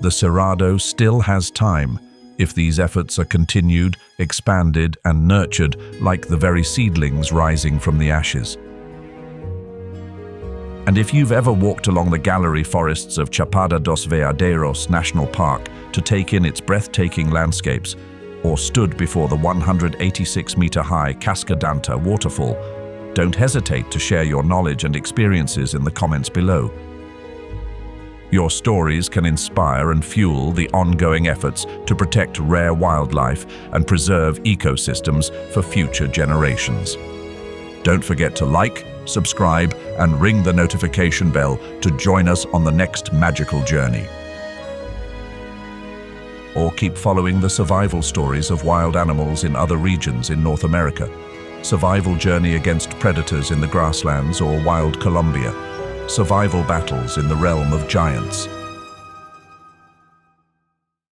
A: The Cerrado still has time if these efforts are continued, expanded, and nurtured like the very seedlings rising from the ashes. And if you've ever walked along the gallery forests of Chapada dos Veadeiros National Park to take in its breathtaking landscapes, or stood before the 186-meter-high Casca waterfall, don't hesitate to share your knowledge and experiences in the comments below. Your stories can inspire and fuel the ongoing efforts to protect rare wildlife and preserve ecosystems for future generations. Don't forget to like, subscribe, and ring the notification bell to join us on the next magical journey. Or keep following the survival stories of wild animals in other regions in North America. Survival journey against predators in the grasslands or wild Colombia. Survival battles in the realm of giants.